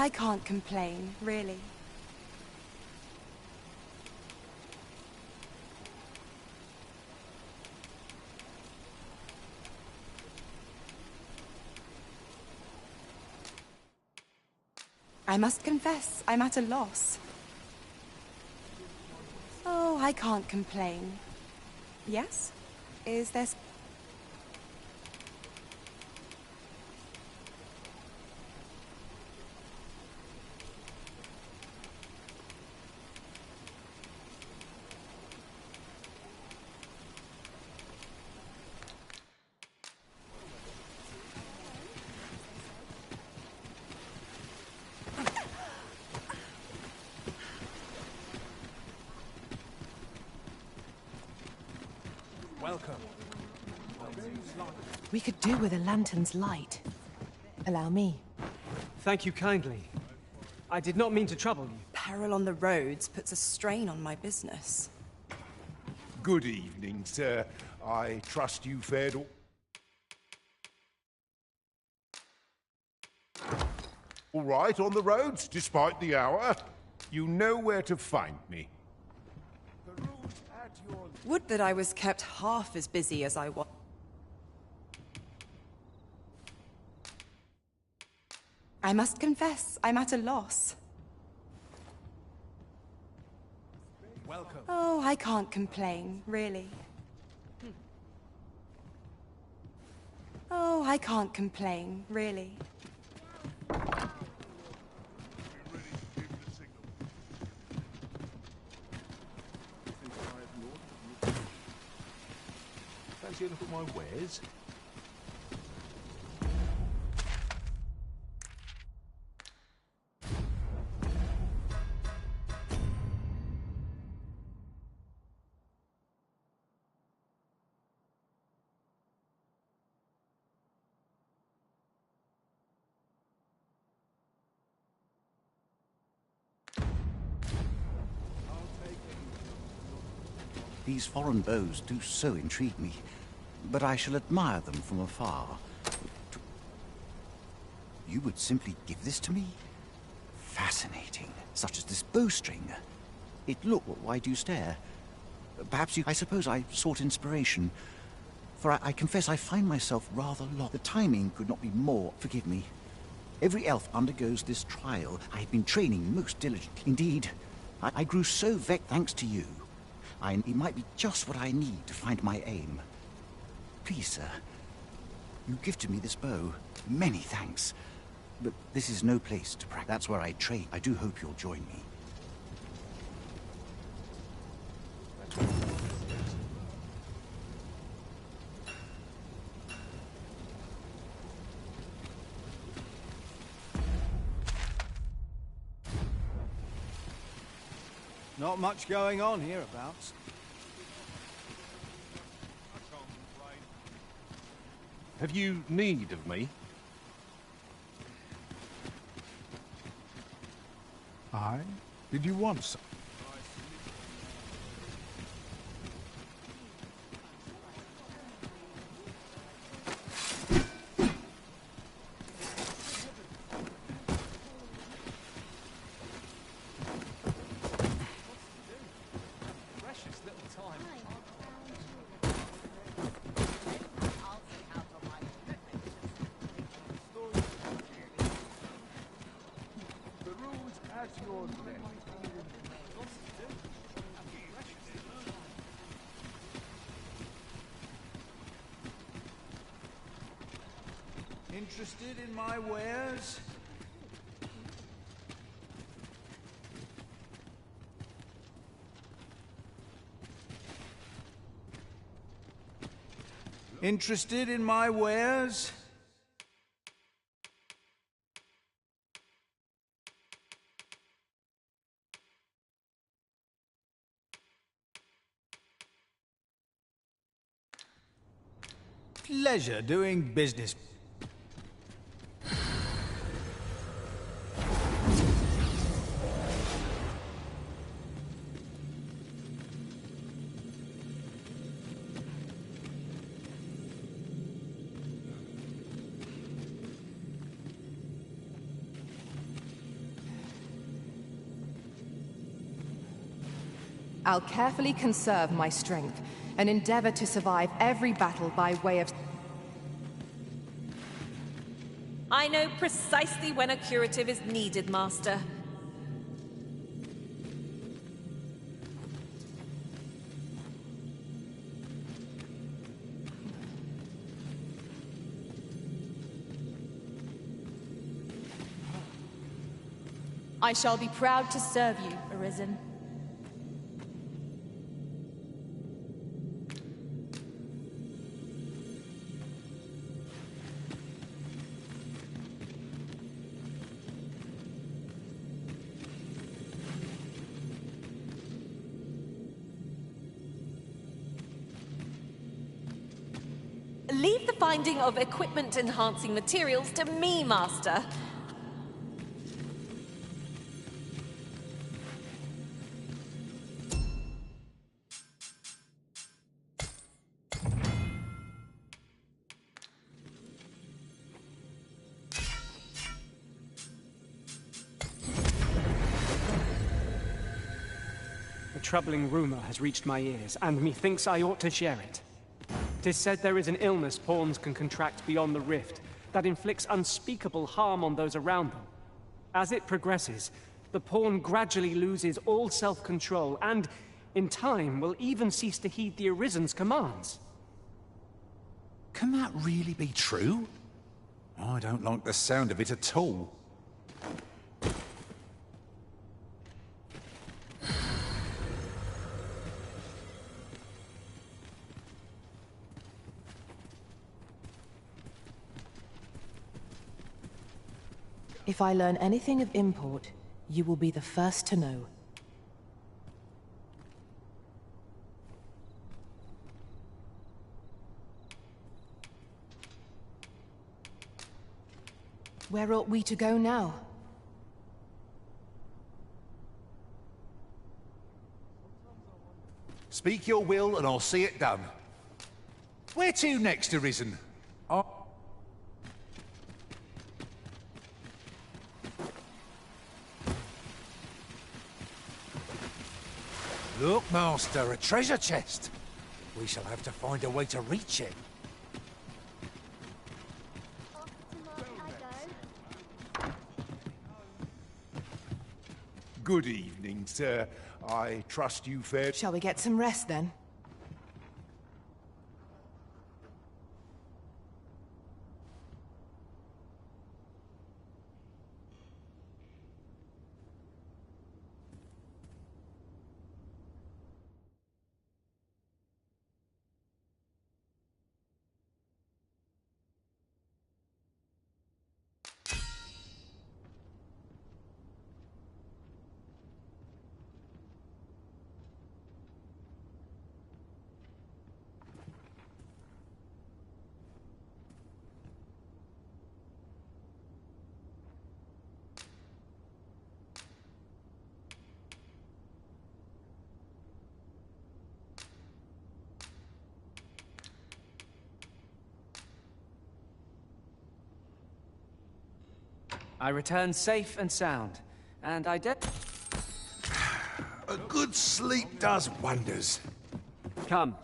I can't complain, really. I must confess, I'm at a loss. Oh, I can't complain. Yes? Is there... Welcome. We could do with a lantern's light. Allow me. Thank you kindly. I did not mean to trouble you. Peril on the roads puts a strain on my business. Good evening, sir. I trust you fared all right on the roads, despite the hour. You know where to find me. Would that I was kept half as busy as I was. I must confess, I'm at a loss. Welcome. Oh, I can't complain, really. Oh, I can't complain, really. Fancy a look at my wares? These foreign bows do so intrigue me, but I shall admire them from afar. You would simply give this to me? Fascinating. Such as this bowstring. Why do you stare? Perhaps I suppose I sought inspiration. For I confess I find myself rather lost. The timing could not be more. Forgive me. Every elf undergoes this trial. I have been training most diligently. Indeed, I grew so vexed thanks to you. It might be just what I need to find my aim. Please, sir, you gifted me this bow. Many thanks. But this is no place to practice. That's where I train. I do hope you'll join me. Not much going on hereabouts. Have you need of me? Aye? Did you want some? Interested in my wares? Interested in my wares? Pleasure doing business. I'll carefully conserve my strength and endeavor to survive every battle by way of... I know precisely when a curative is needed, Master. I shall be proud to serve you, Arisen. Leave the finding of equipment-enhancing materials to me, Master. A troubling rumor has reached my ears, and methinks I ought to share it. 'Tis said there is an illness pawns can contract beyond the rift that inflicts unspeakable harm on those around them. As it progresses, the pawn gradually loses all self-control and, in time, will even cease to heed the Arisen's commands. Can that really be true? I don't like the sound of it at all. If I learn anything of import, you will be the first to know. Where ought we to go now? Speak your will and I'll see it done. Where to next, Arisen? Oh. Look, Master, a treasure chest. We shall have to find a way to reach it. Good evening, sir. I trust you fared... Shall we get some rest, then? I return safe and sound, and I did... A good sleep does wonders. Come.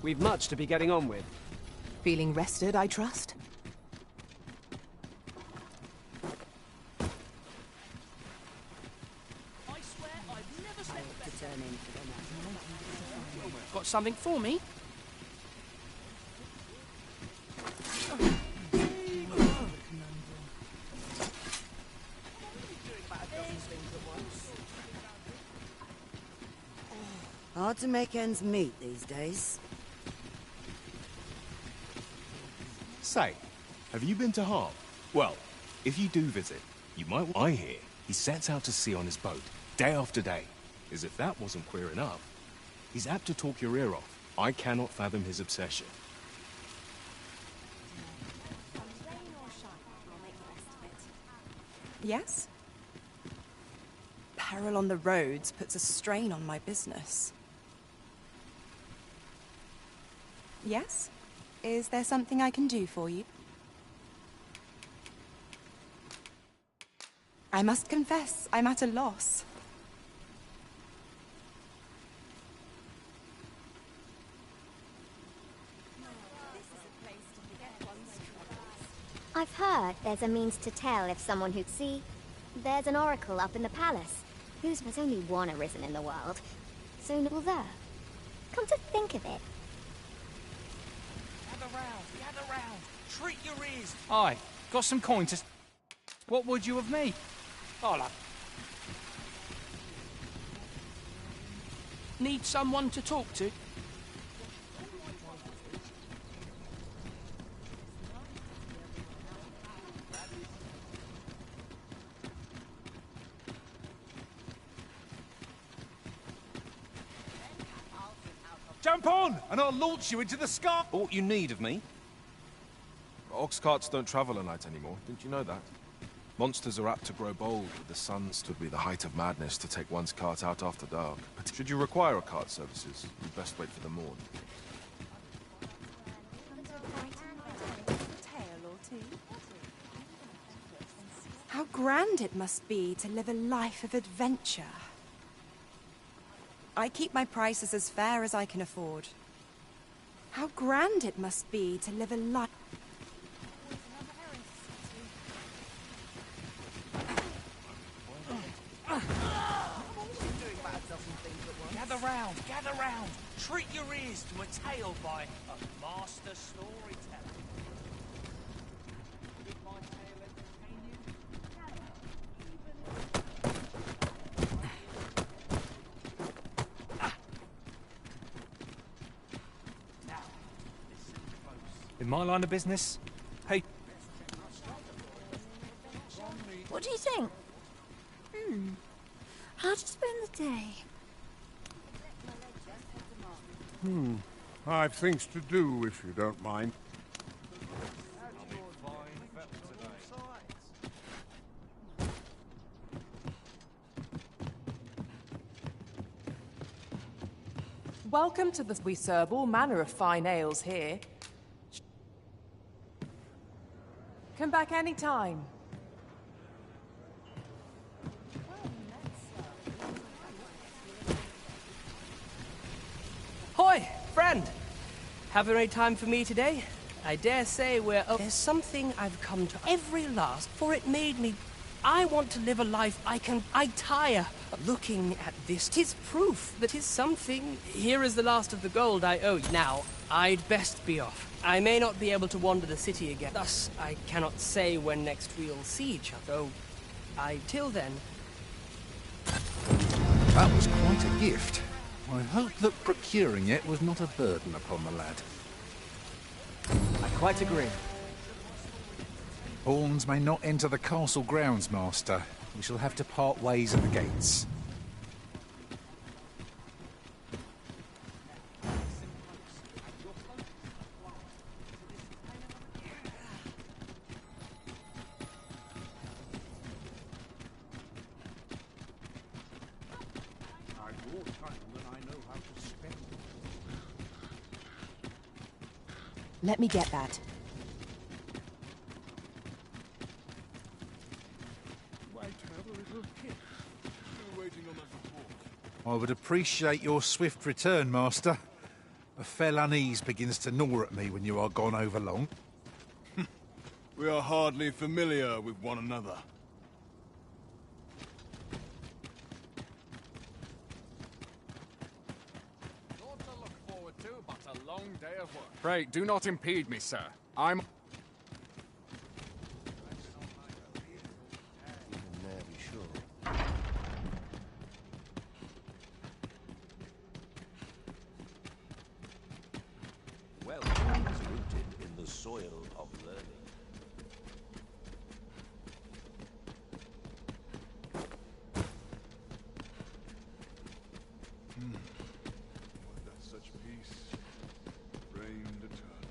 We've much to be getting on with. Feeling rested, I trust? Got something for me? Hard to make ends meet these days. Say, have you been to Harp? Well, if you do visit, you might... I hear he sets out to sea on his boat, day after day. As if that wasn't queer enough. He's apt to talk your ear off. I cannot fathom his obsession. Yes? Peril on the roads puts a strain on my business. Yes? Is there something I can do for you? I must confess, I'm at a loss. I've heard there's a means to tell if someone who'd see. There's an oracle up in the palace. There's only one arisen in the world. So noble there. Come to think of it. Gather round. Treat your ears. Aye, got some coin to... What would you of me? Hola. Need someone to talk to? Jump on, and I'll launch you into the sky! Aught you need of me? Ox carts don't travel at night anymore. Didn't you know that? Monsters are apt to grow bold with the suns to be the height of madness to take one's cart out after dark. But should you require a cart services, you'd best wait for the morn. How grand it must be to live a life of adventure. I keep my prices as fair as I can afford. How grand it must be to live a life... Gather round. Treat your ears to a tale by a master storyteller. Did my tale entertain you? Now, listen close. In my line of business? Hey... What do you think? How to spend the day? I've things to do, if you don't mind. Welcome to the... We serve all manner of fine ales here. Come back any time. Hoy, friend! Have any time for me today? I dare say we're... Oh, there's something I've come to every last, for it made me... I want to live a life I tire of looking at this. 'Tis proof that 'tis something... Here is the last of the gold I owe you. Now, I'd best be off. I may not be able to wander the city again. Thus, I cannot say when next we'll see each other. Though, till then... That was quite a gift. I hope that procuring it was not a burden upon the lad. I quite agree. Pawns may not enter the castle grounds, Master. We shall have to part ways at the gates. I've more time than I know how to spend. Let me get that. Might have a little hit. Still waiting on that report. I would appreciate your swift return, Master. A fell unease begins to gnaw at me when you are gone over long. We are hardly familiar with one another. Not to look forward to, but a long day of work. Pray, do not impede me, sir. I'm... Well, is rooted in the soil of learning. Would that such peace reigned eternal.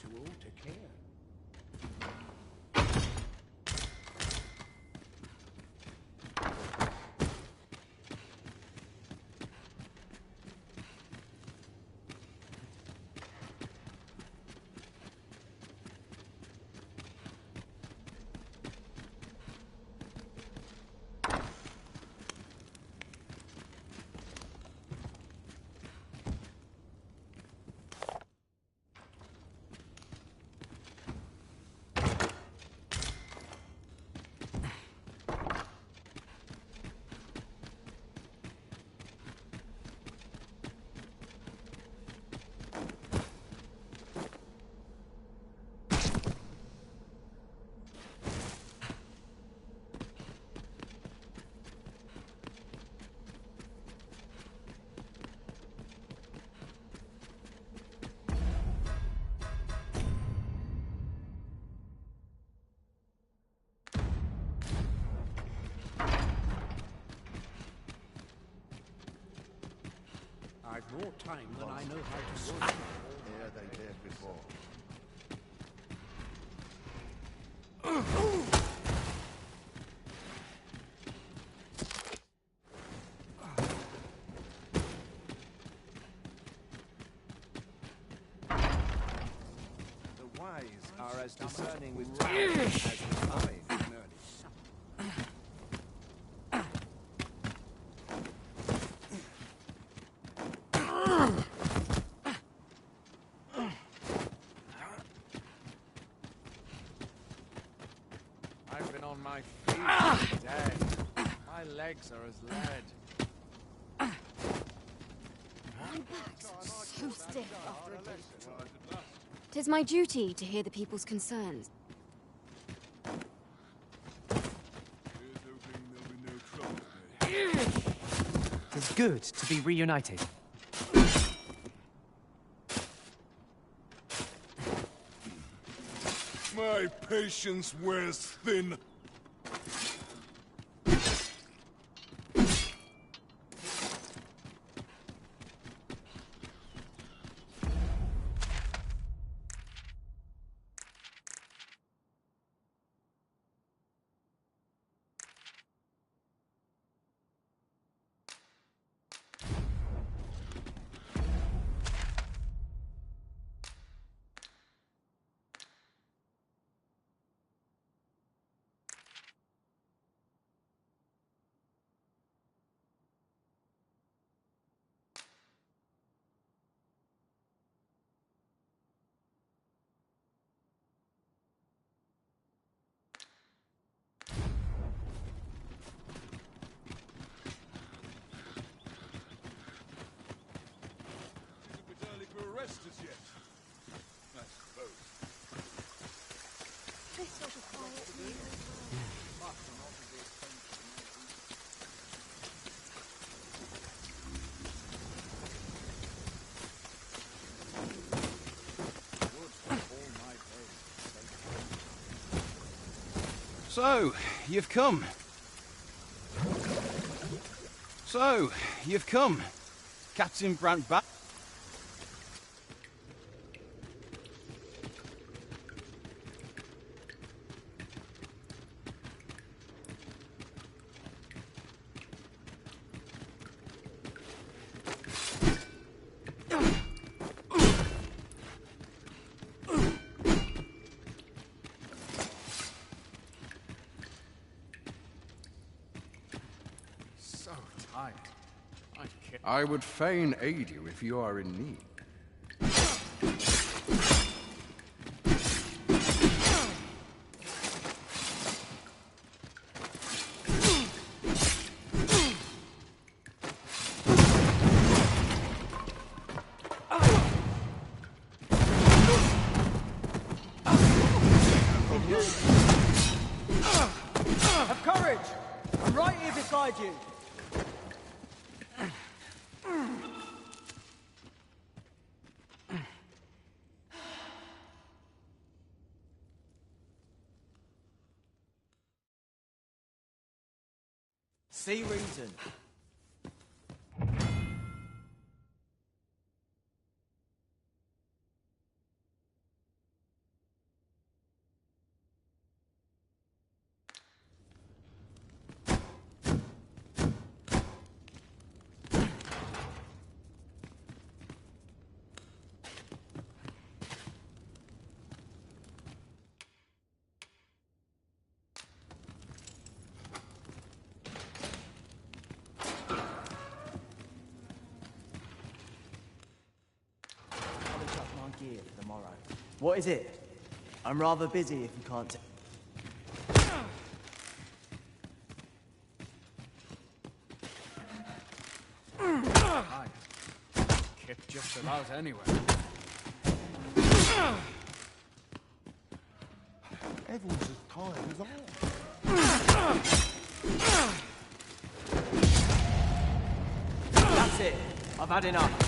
too old to care. I've more time than I know how to spend. Yeah, they did before. The wise are as discerning with time as the five in early summer. I've been on my feet all day. My legs are as lead. My back's so stiff after a day. 'Tis my duty to hear the people's concerns. It's good to be reunited. My patience wears thin. Rest as yet, I suppose. This was a quiet year. So, you've come. So, you've come. Captain Brant back. So tired. I would fain aid you if you are in need. Have courage! I'm right here beside you. See reason. gear for the morrow. What is it? I'm rather busy if you can't... Hi. Kip just about anywhere. Everyone's as tired as I am. That's it. I've had enough.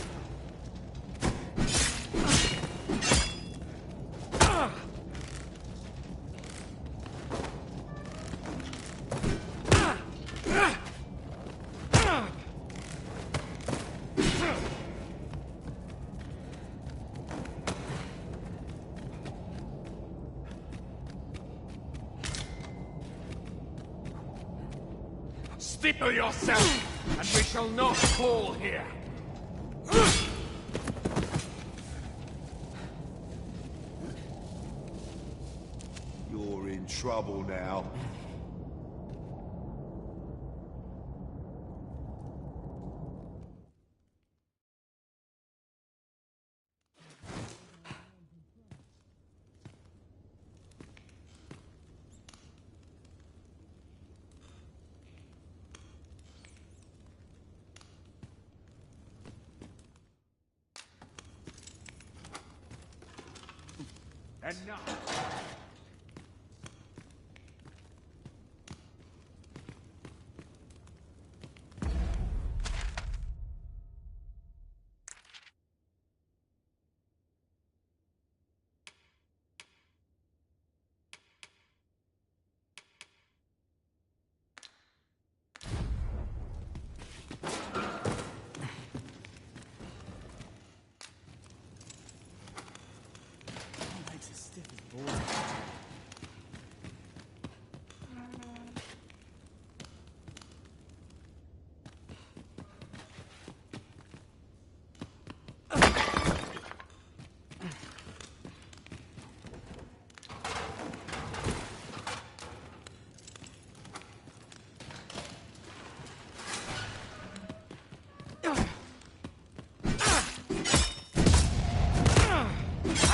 Steeple yourself, and we shall not fall here. You're in trouble now. Enough!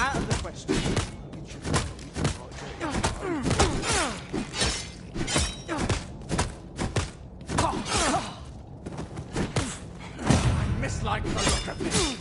Out of the question. I mislike the look of this.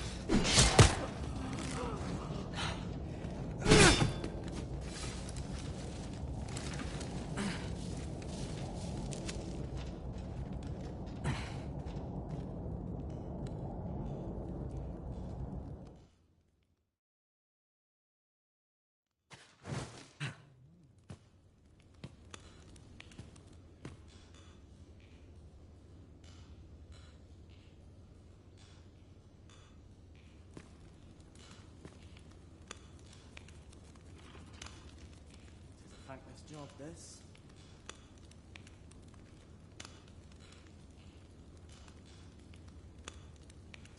Thankless job, this.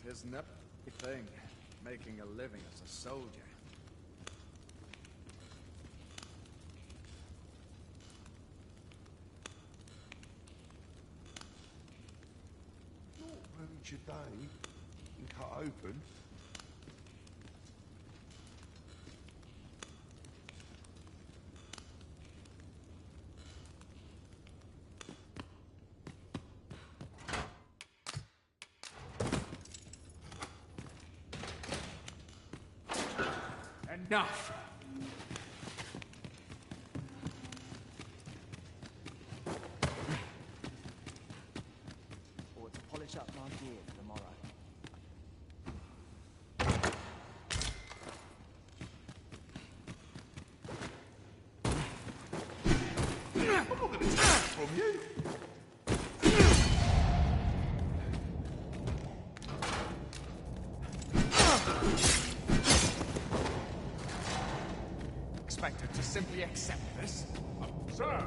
Tis never a thing, making a living as a soldier. Not ruined your day and cut open. Enough! Or to polish up my gear for the morrow. I'm not going to take that from you. Expected to simply accept this? Sir!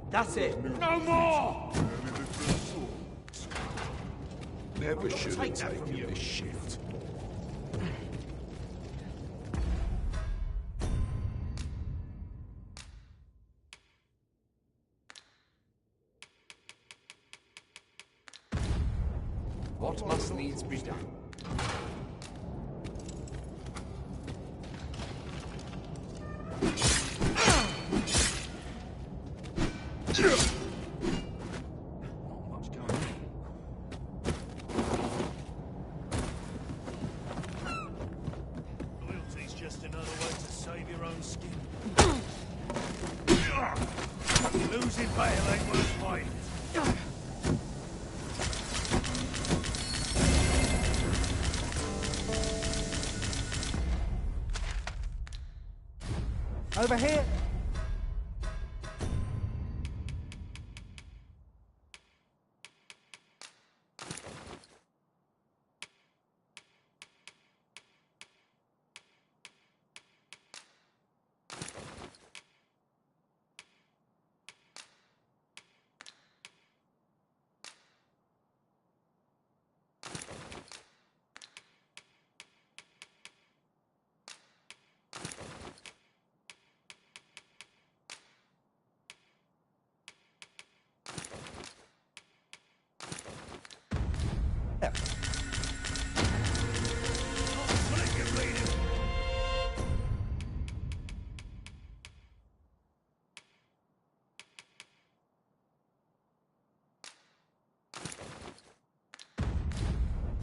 That's it. No more! Never should have taken this shift. what must needs be done. Loyalty's just another way to save your own skin. Losing battle ain't worth fighting. Over here.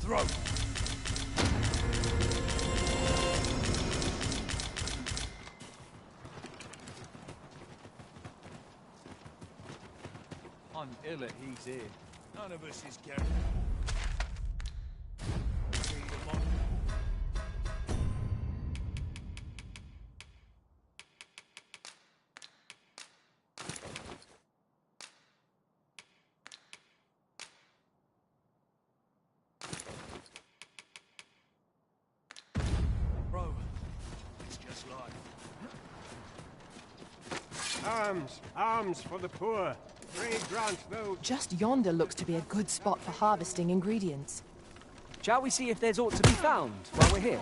Throw. I'm ill at he's here. None of us is Gary. See the mon- Bro, it's just like. Arms! Arms for the poor! Pray grant those... Just yonder looks to be a good spot for harvesting ingredients. Shall we see if there's aught to be found while we're here?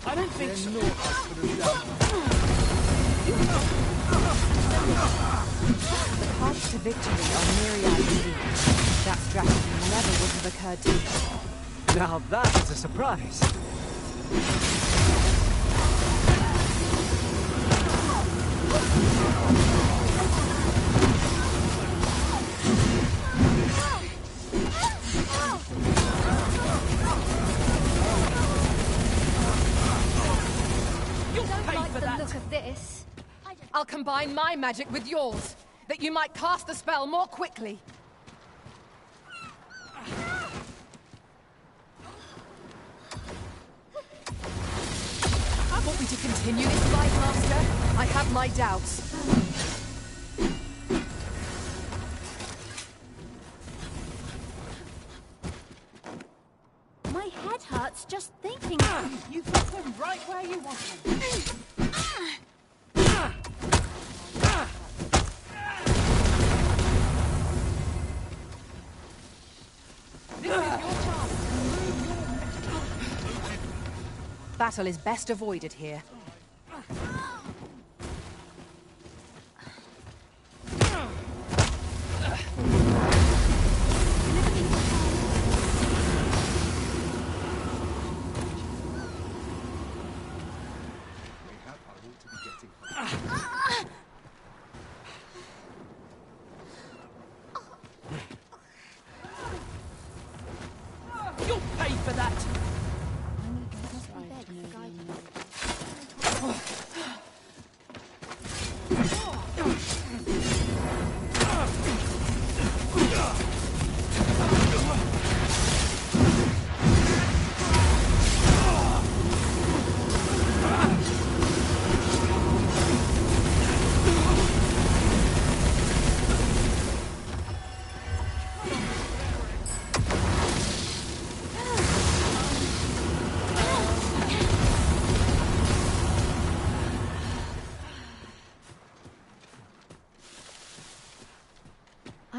I don't think so. The paths to victory are myriad indeed. That strategy never would have occurred to me. Now that is a surprise. Look at this. I'll combine my magic with yours, that you might cast the spell more quickly. Want me to continue this fight, Master? I have my doubts. My head hurts just thinking. You put them right where you want them. This is your chance to prove your... Battle is best avoided here. You'll pay for that!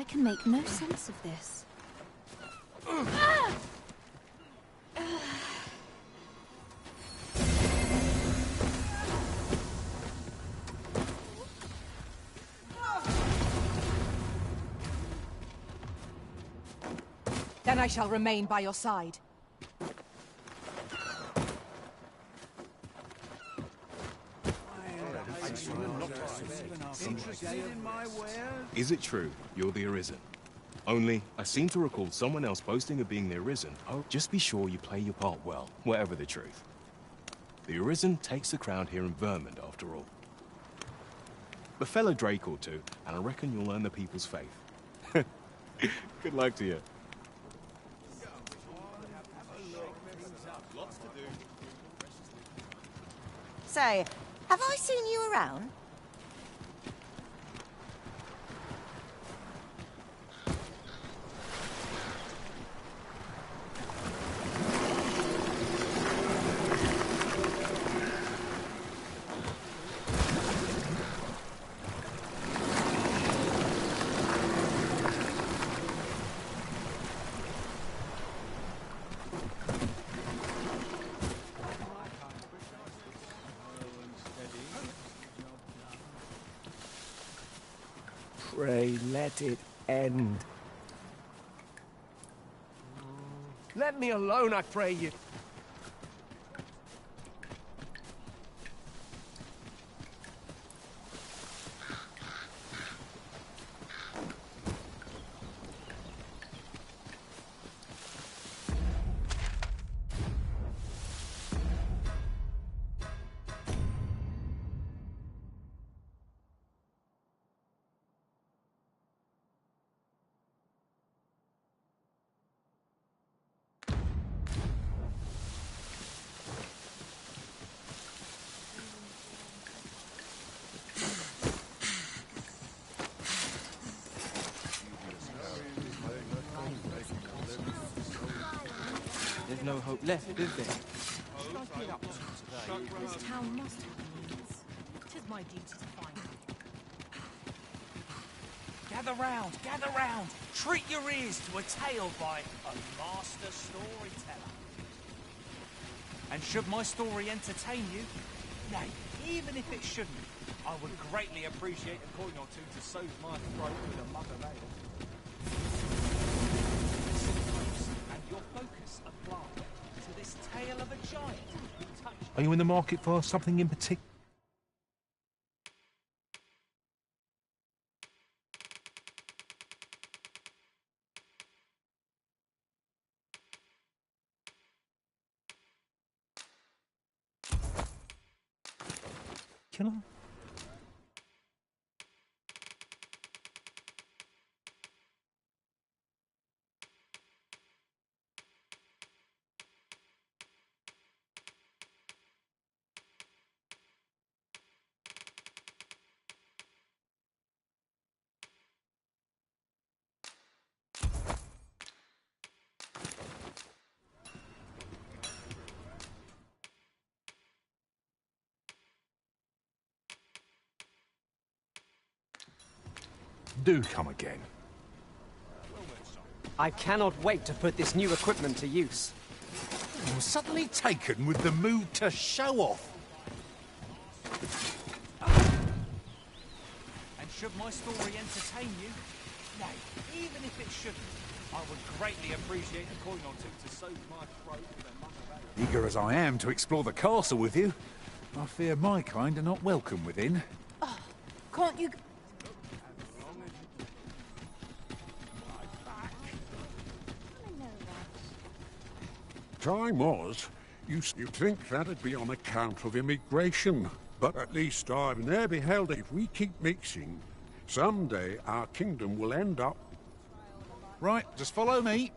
can make no sense of this. Then I shall remain by your side. Is it true you're the Arisen? Only, I seem to recall someone else boasting of being the Arisen. Oh, just be sure you play your part well, whatever the truth. The Arisen takes the crown here in Vermont, after all. A fellow Drake or two, and I reckon you'll earn the people's faith. Good luck to you. Say, have I seen you around? Pray let it end. Let me alone, I pray you. There's no hope left, is there? This town must have means. 'Tis my duty to find it. Gather round! Treat your ears to a tale by a master storyteller. And should my story entertain you, nay, even if it shouldn't, I would greatly appreciate a coin or two to soothe my throat with a mug of ale. And your focus applied to this tale of a giant who touched... Are you in the market for something in particular? Killer? Do come again. I cannot wait to put this new equipment to use. I'm suddenly taken with the mood to show off. And should my story entertain you, nay, even if it shouldn't, I would greatly appreciate a coin or two to soothe my throat with a mug of ale. Eager as I am to explore the castle with you, I fear my kind are not welcome within. Can't you... Time was, you'd think that'd be on account of immigration. But at least I've ne'er beheld it. If we keep mixing, someday our kingdom will end up... Right, just follow me.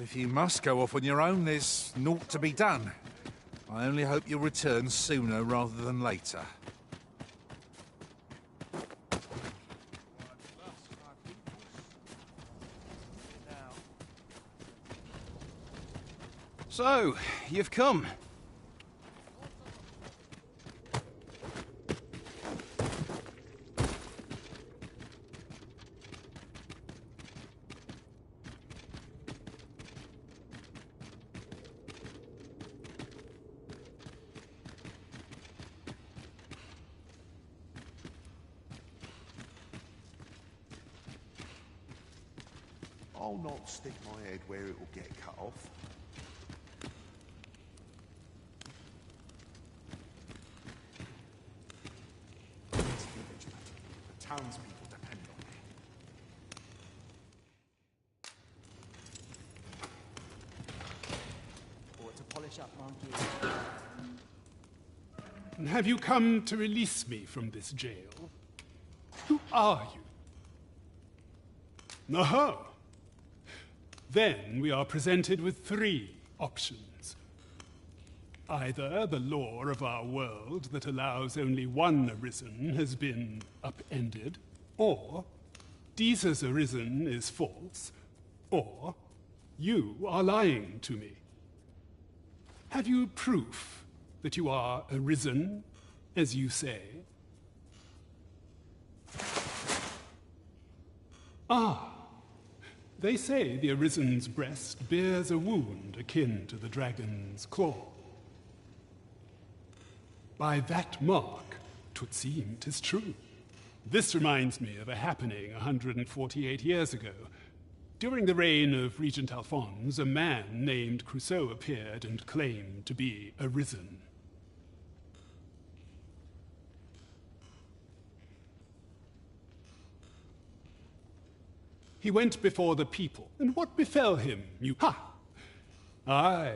If you must go off on your own, there's naught to be done. I only hope you'll return sooner rather than later. So, you've come. I'll not stick my head where it will get cut off. The townspeople depend on me. Or to polish up my gear. And have you come to release me from this jail? Who are you? Aha! Then we are presented with three options. Either the law of our world that allows only one arisen has been upended, or Deeza's arisen is false, or you are lying to me. Have you proof that you are arisen, as you say? Ah! They say the Arisen's breast bears a wound akin to the dragon's claw. By that mark, 'twould seem 'tis true. This reminds me of a happening 148 years ago. During the reign of Regent Alphonse, a man named Crusoe appeared and claimed to be arisen. He went before the people, and what befell him? Aye,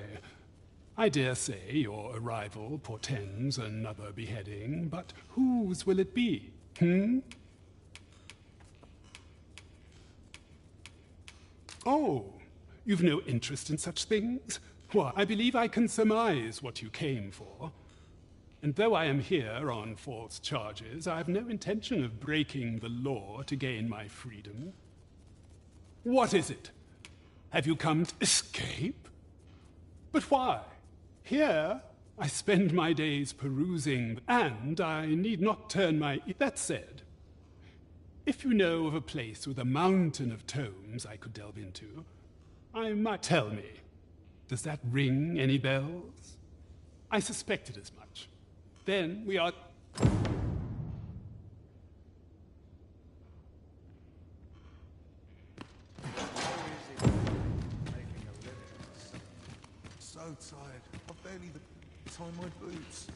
I dare say your arrival portends another beheading, but whose will it be, Oh, you've no interest in such things? Why, I believe I can surmise what you came for. And though I am here on false charges, I have no intention of breaking the law to gain my freedom. What is it? Have you come to escape? But why? Here, I spend my days perusing, and I need not turn my... That said, if you know of a place with a mountain of tomes I could delve into, I might tell me. Does that ring any bells? I suspected as much. Then we are... So tired. I've barely tied my boots.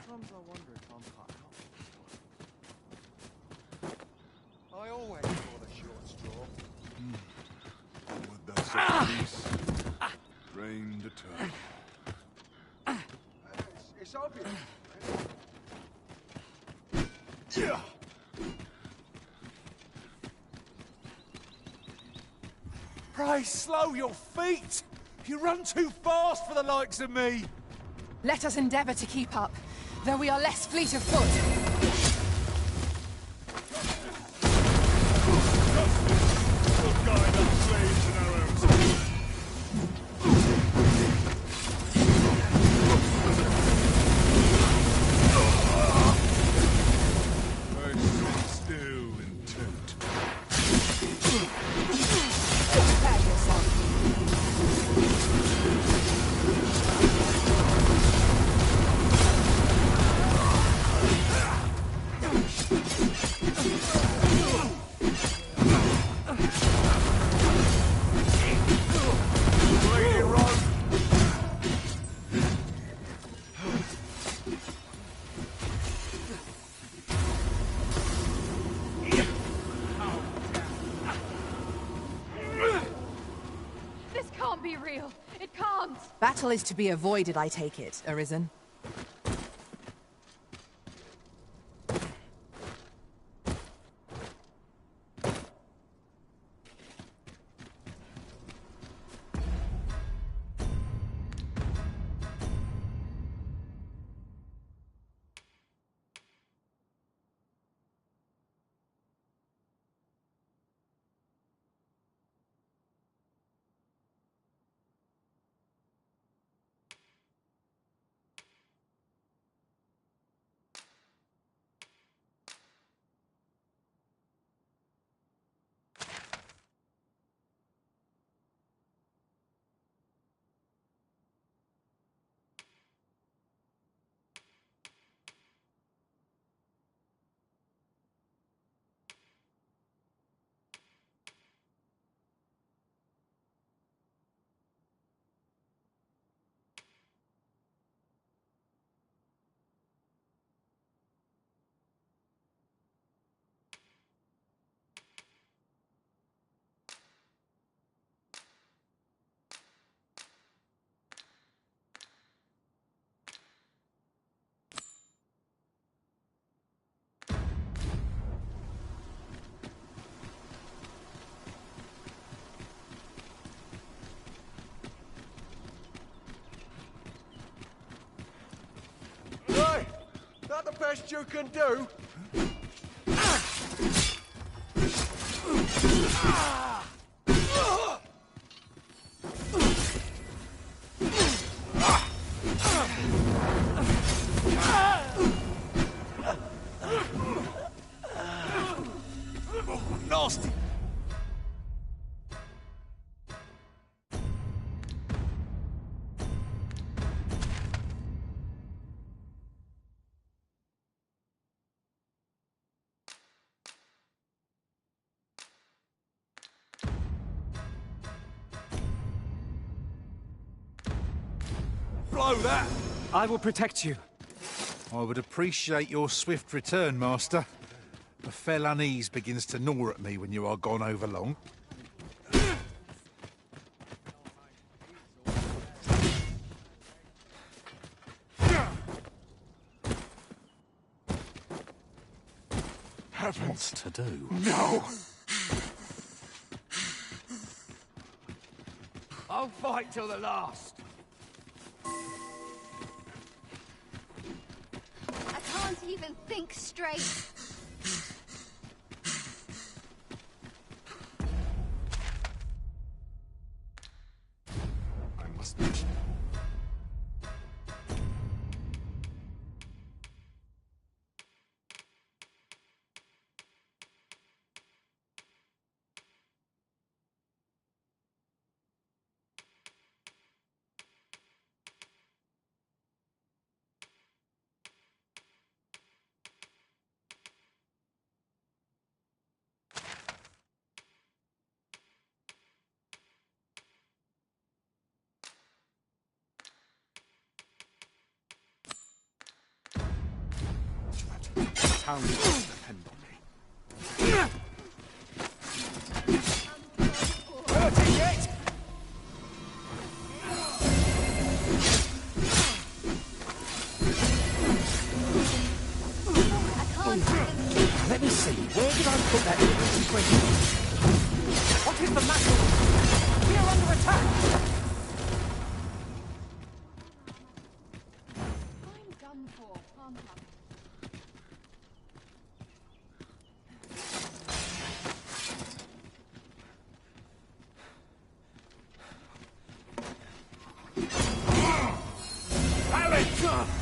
Sometimes I wonder if I'm cut off. I always saw the short straw. What thou said, peace. Reign determined. It's obvious. Yeah. Pray slow your feet. You run too fast for the likes of me. Let us endeavor to keep up, though we are less fleet of foot. battle is to be avoided, I take it, Arisen. Hey, that the best you can do? Nasty. Blow that! I will protect you. I would appreciate your swift return, Master. A fell unease begins to gnaw at me when you are gone over long. Heavens to do? No! I'll fight till the last. I can't even think straight. I must. Town does depend on me. Hurting yet? Let me see. Where did I put that equation? What is the matter? We are under attack! I'm done for, aren't I? Alex!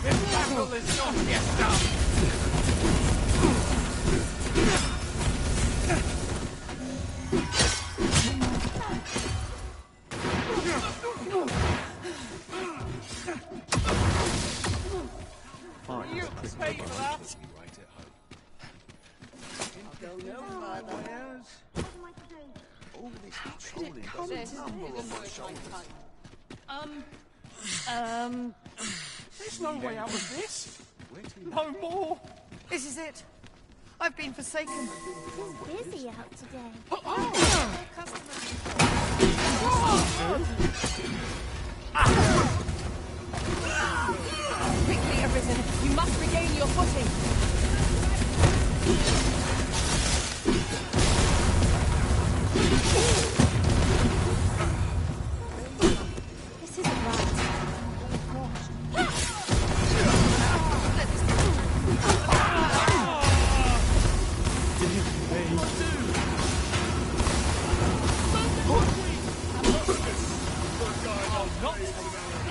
This battle is not yet done! Fine. You pay for that? Right at home. I'll go no further. All this trolling doesn't tumble on my shoulders. There's no way out of this. No more. This is it. I've been forsaken. Who's busy out today? Ah! Arisen. You must regain your footing. This isn't right.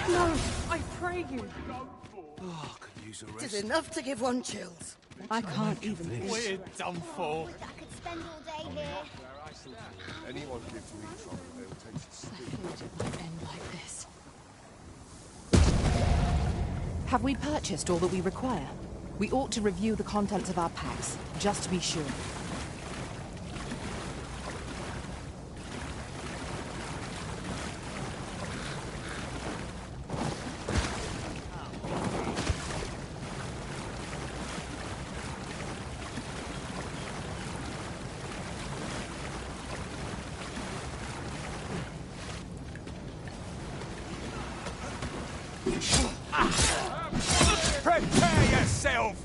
No, I pray you. Oh, could use a It rest. is enough to give one chills. I can't even think. We're done for. I could spend all day here. Anyone gives me trouble, they'll taste I stink. thought it might end like this. Have we purchased all that we require? We ought to review the contents of our packs, just to be sure. Prepare yourself!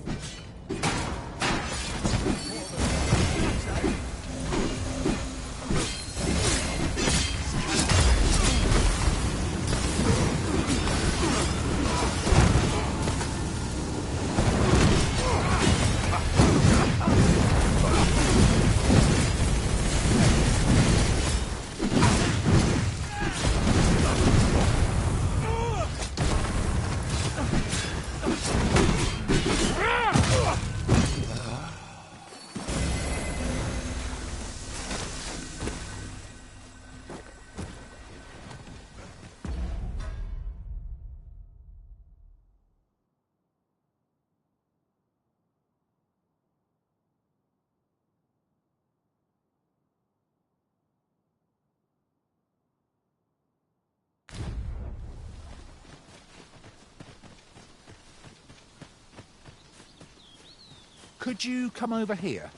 Could you come over here?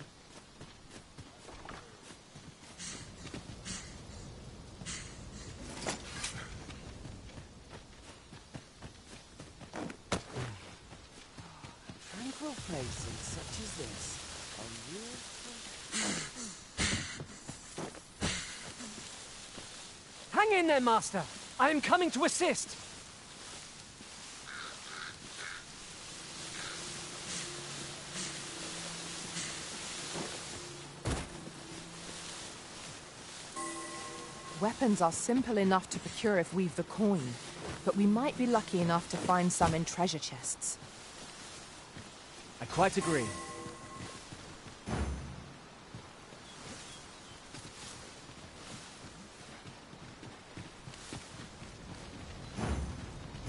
Tranquil places such as this are real. Hang in there, Master. I am coming to assist. Weapons are simple enough to procure if we've the coin, but we might be lucky enough to find some in treasure chests. I quite agree.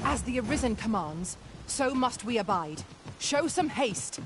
As the Arisen commands, so must we abide. Show some haste.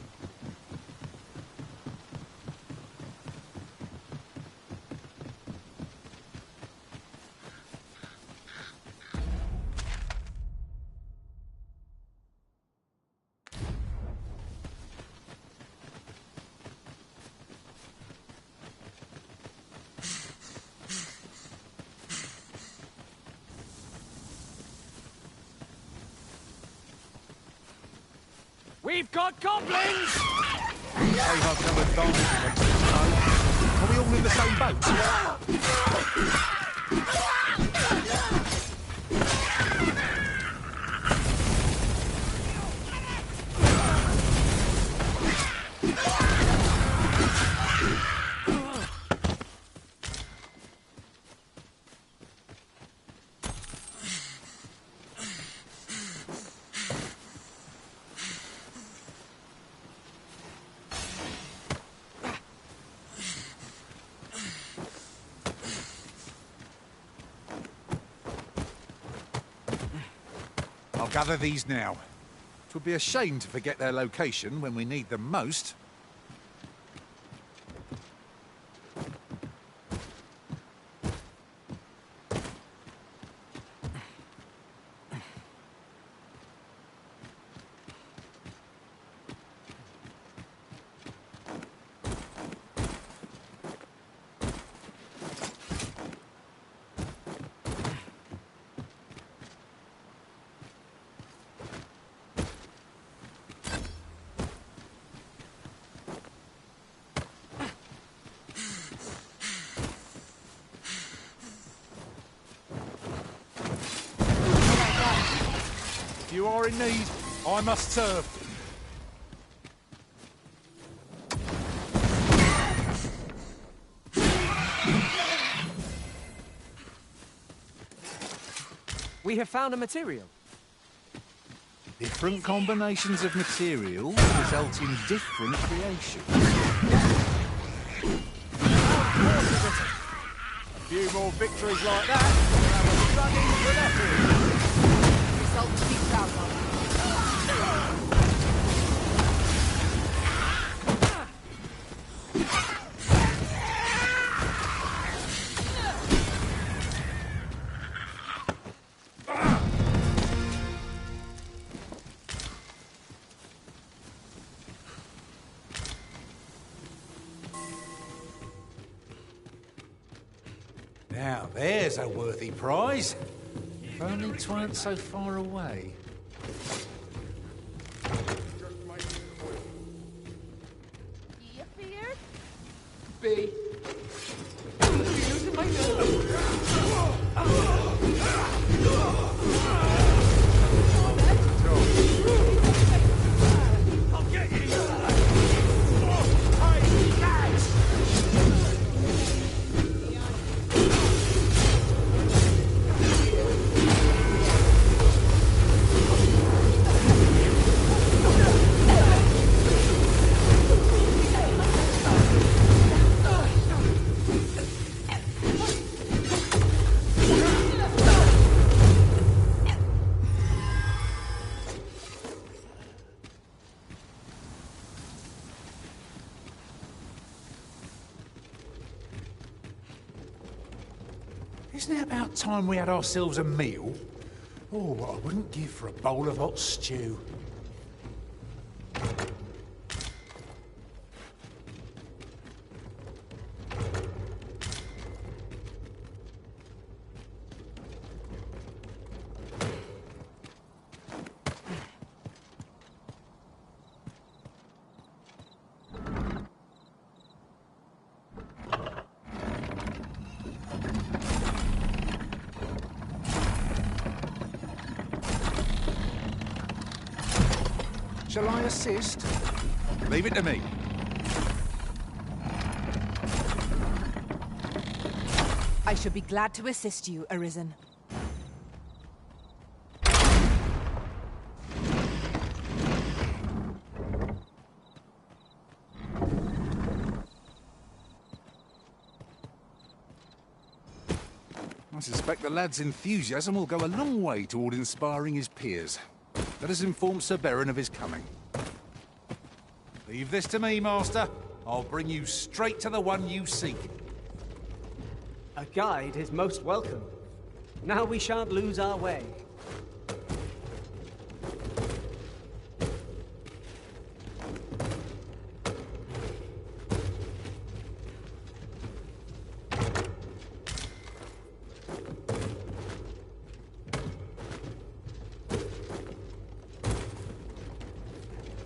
We've got goblins! Hey, I've no advantage against this boat. Are we all in the same boat? I'll gather these now. It would be a shame to forget their location when we need them most. are in need, I must serve. We have found a material. Different combinations of material result in different creations. A few more victories like that, we'll have a running monopoly. Result to be proud of. Now, there's a worthy prize. If only 'tweren't so far away. You feared? B. Isn't it about time we had ourselves a meal? Oh, what I wouldn't give for a bowl of hot stew. Shall I assist? Leave it to me. I should be glad to assist you, Arisen. I suspect the lad's enthusiasm will go a long way toward inspiring his peers. Let us inform Sir Berron of his coming. Leave this to me, Master. I'll bring you straight to the one you seek. A guide is most welcome. Now we shan't lose our way.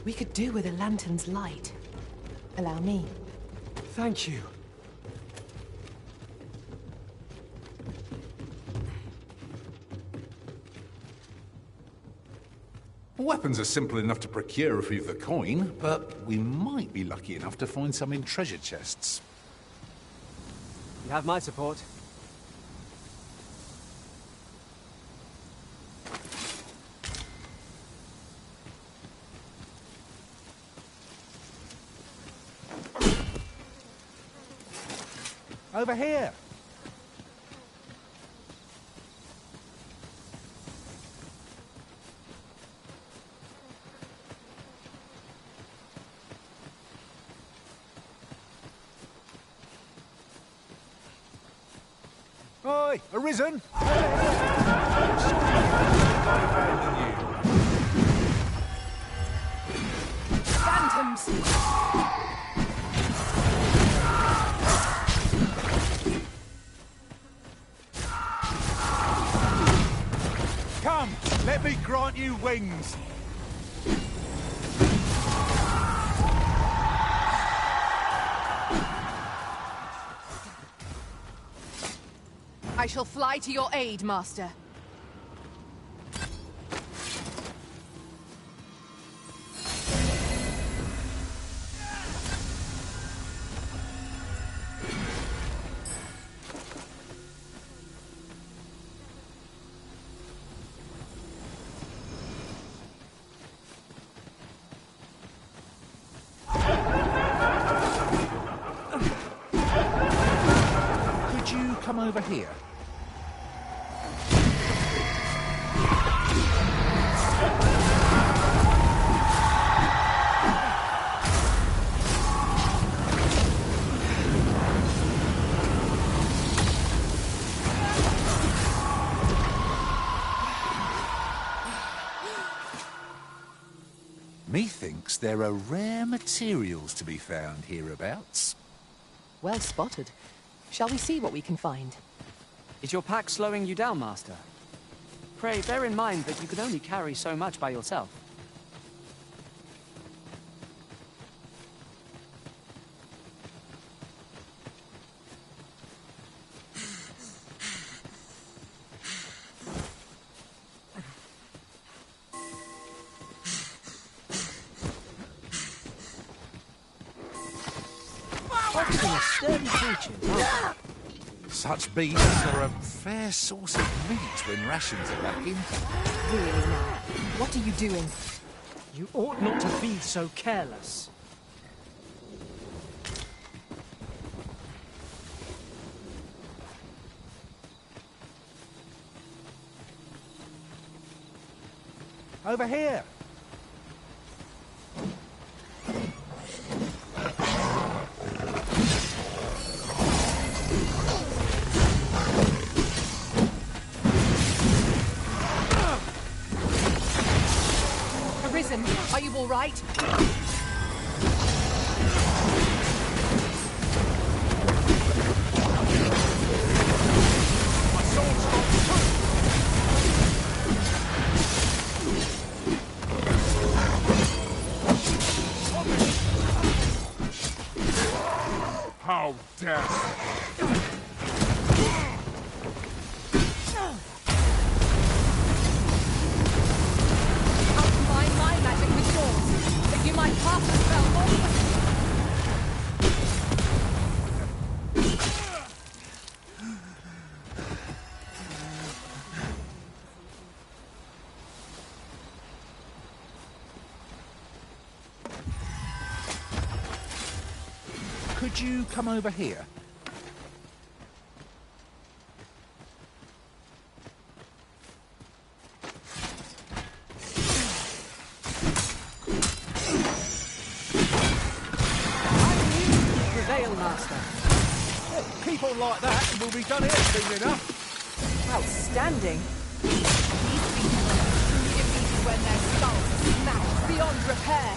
We could do with a lantern's light. Allow me. Thank you. Weapons are simple enough to procure if we've the coin, but we might be lucky enough to find some in treasure chests. You have my support. Over here! Oi, Arisen! Phantoms! Come, let me grant you wings. I shall fly to your aid, Master. come over here? Methinks there are rare materials to be found hereabouts. Well spotted. Shall we see what we can find? Is your pack slowing you down, Master? Pray, bear in mind that you can only carry so much by yourself. Sturdy creatures, aren't they? Such beasts are a fair source of meat when rations are lacking. Really now? What are you doing? You ought not to be so careless. Over here! Arisen, are you all right? How dare You might pass the spell more. Could you come over here? Keep on like that and we'll be done here soon enough. Outstanding. These people are truly defeated when their skulls are smashed beyond repair.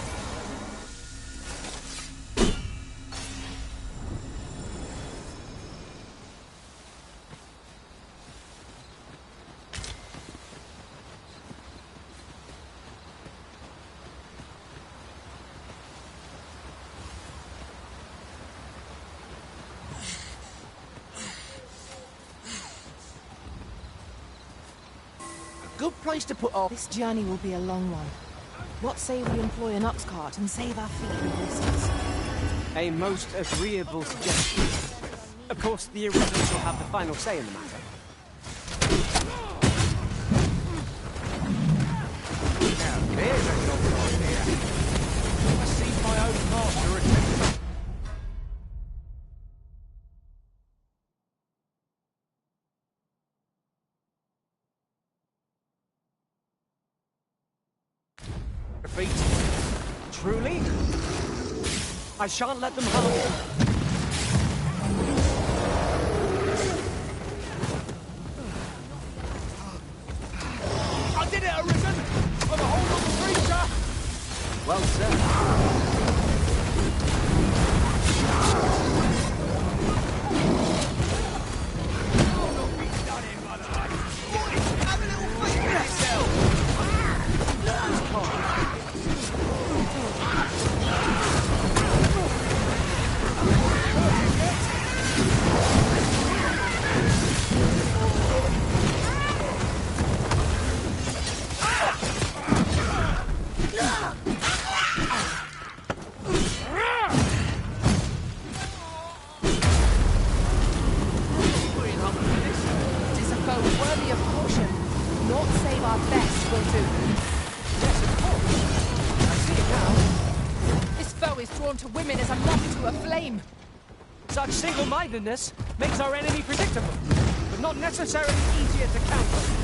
Good place to put off. This journey will be a long one. What say we employ an ox cart and save our feet in the distance? A most agreeable suggestion. Of course, the Arisen shall have the final say in the matter. Now, there's a good idea. I see my own master attempting. Defeat. Truly? I shan't let them harm you. I did it, Arisen! I'm a whole other creature! Well said. To women as a moth to a flame. Such single-mindedness makes our enemy predictable, but not necessarily easier to counter.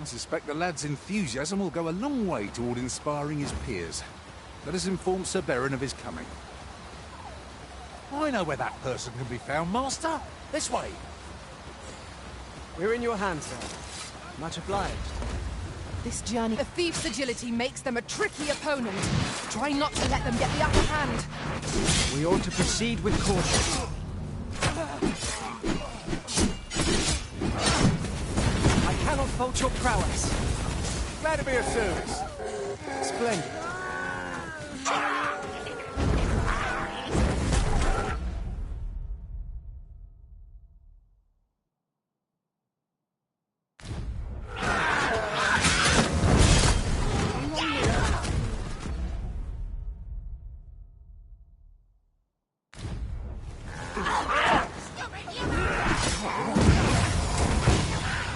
I suspect the lad's enthusiasm will go a long way toward inspiring his peers. Let us inform Sir Beren of his coming. I know where that person can be found, Master. This way. We're in your hands, sir. Much obliged. This journey, the thief's agility makes them a tricky opponent. Try not to let them get the upper hand. We ought to proceed with caution. I cannot fault your prowess. Glad to be of service. Splendid.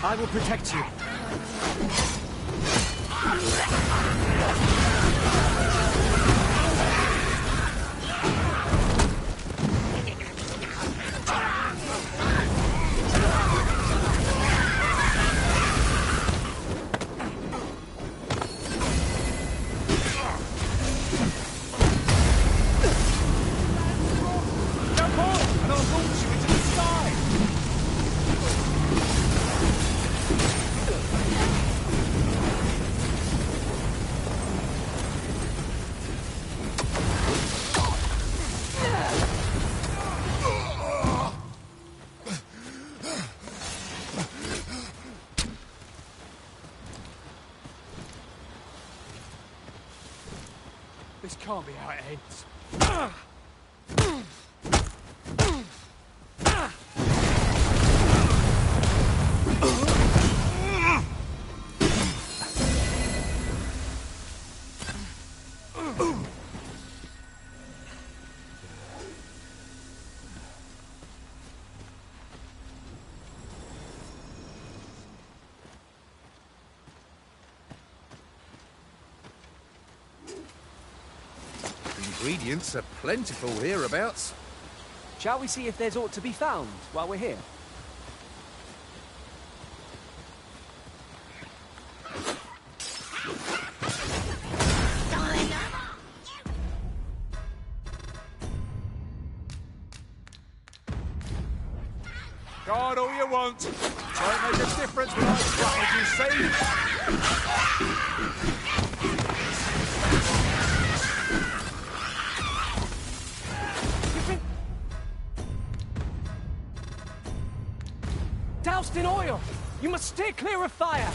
I will protect you. This can't be how it ends. Ingredients are plentiful hereabouts. Shall we see if there's aught to be found while we're here? Guard all you want. Try and make a difference when I struggle, you see? Doused in oil! You must steer clear of fire!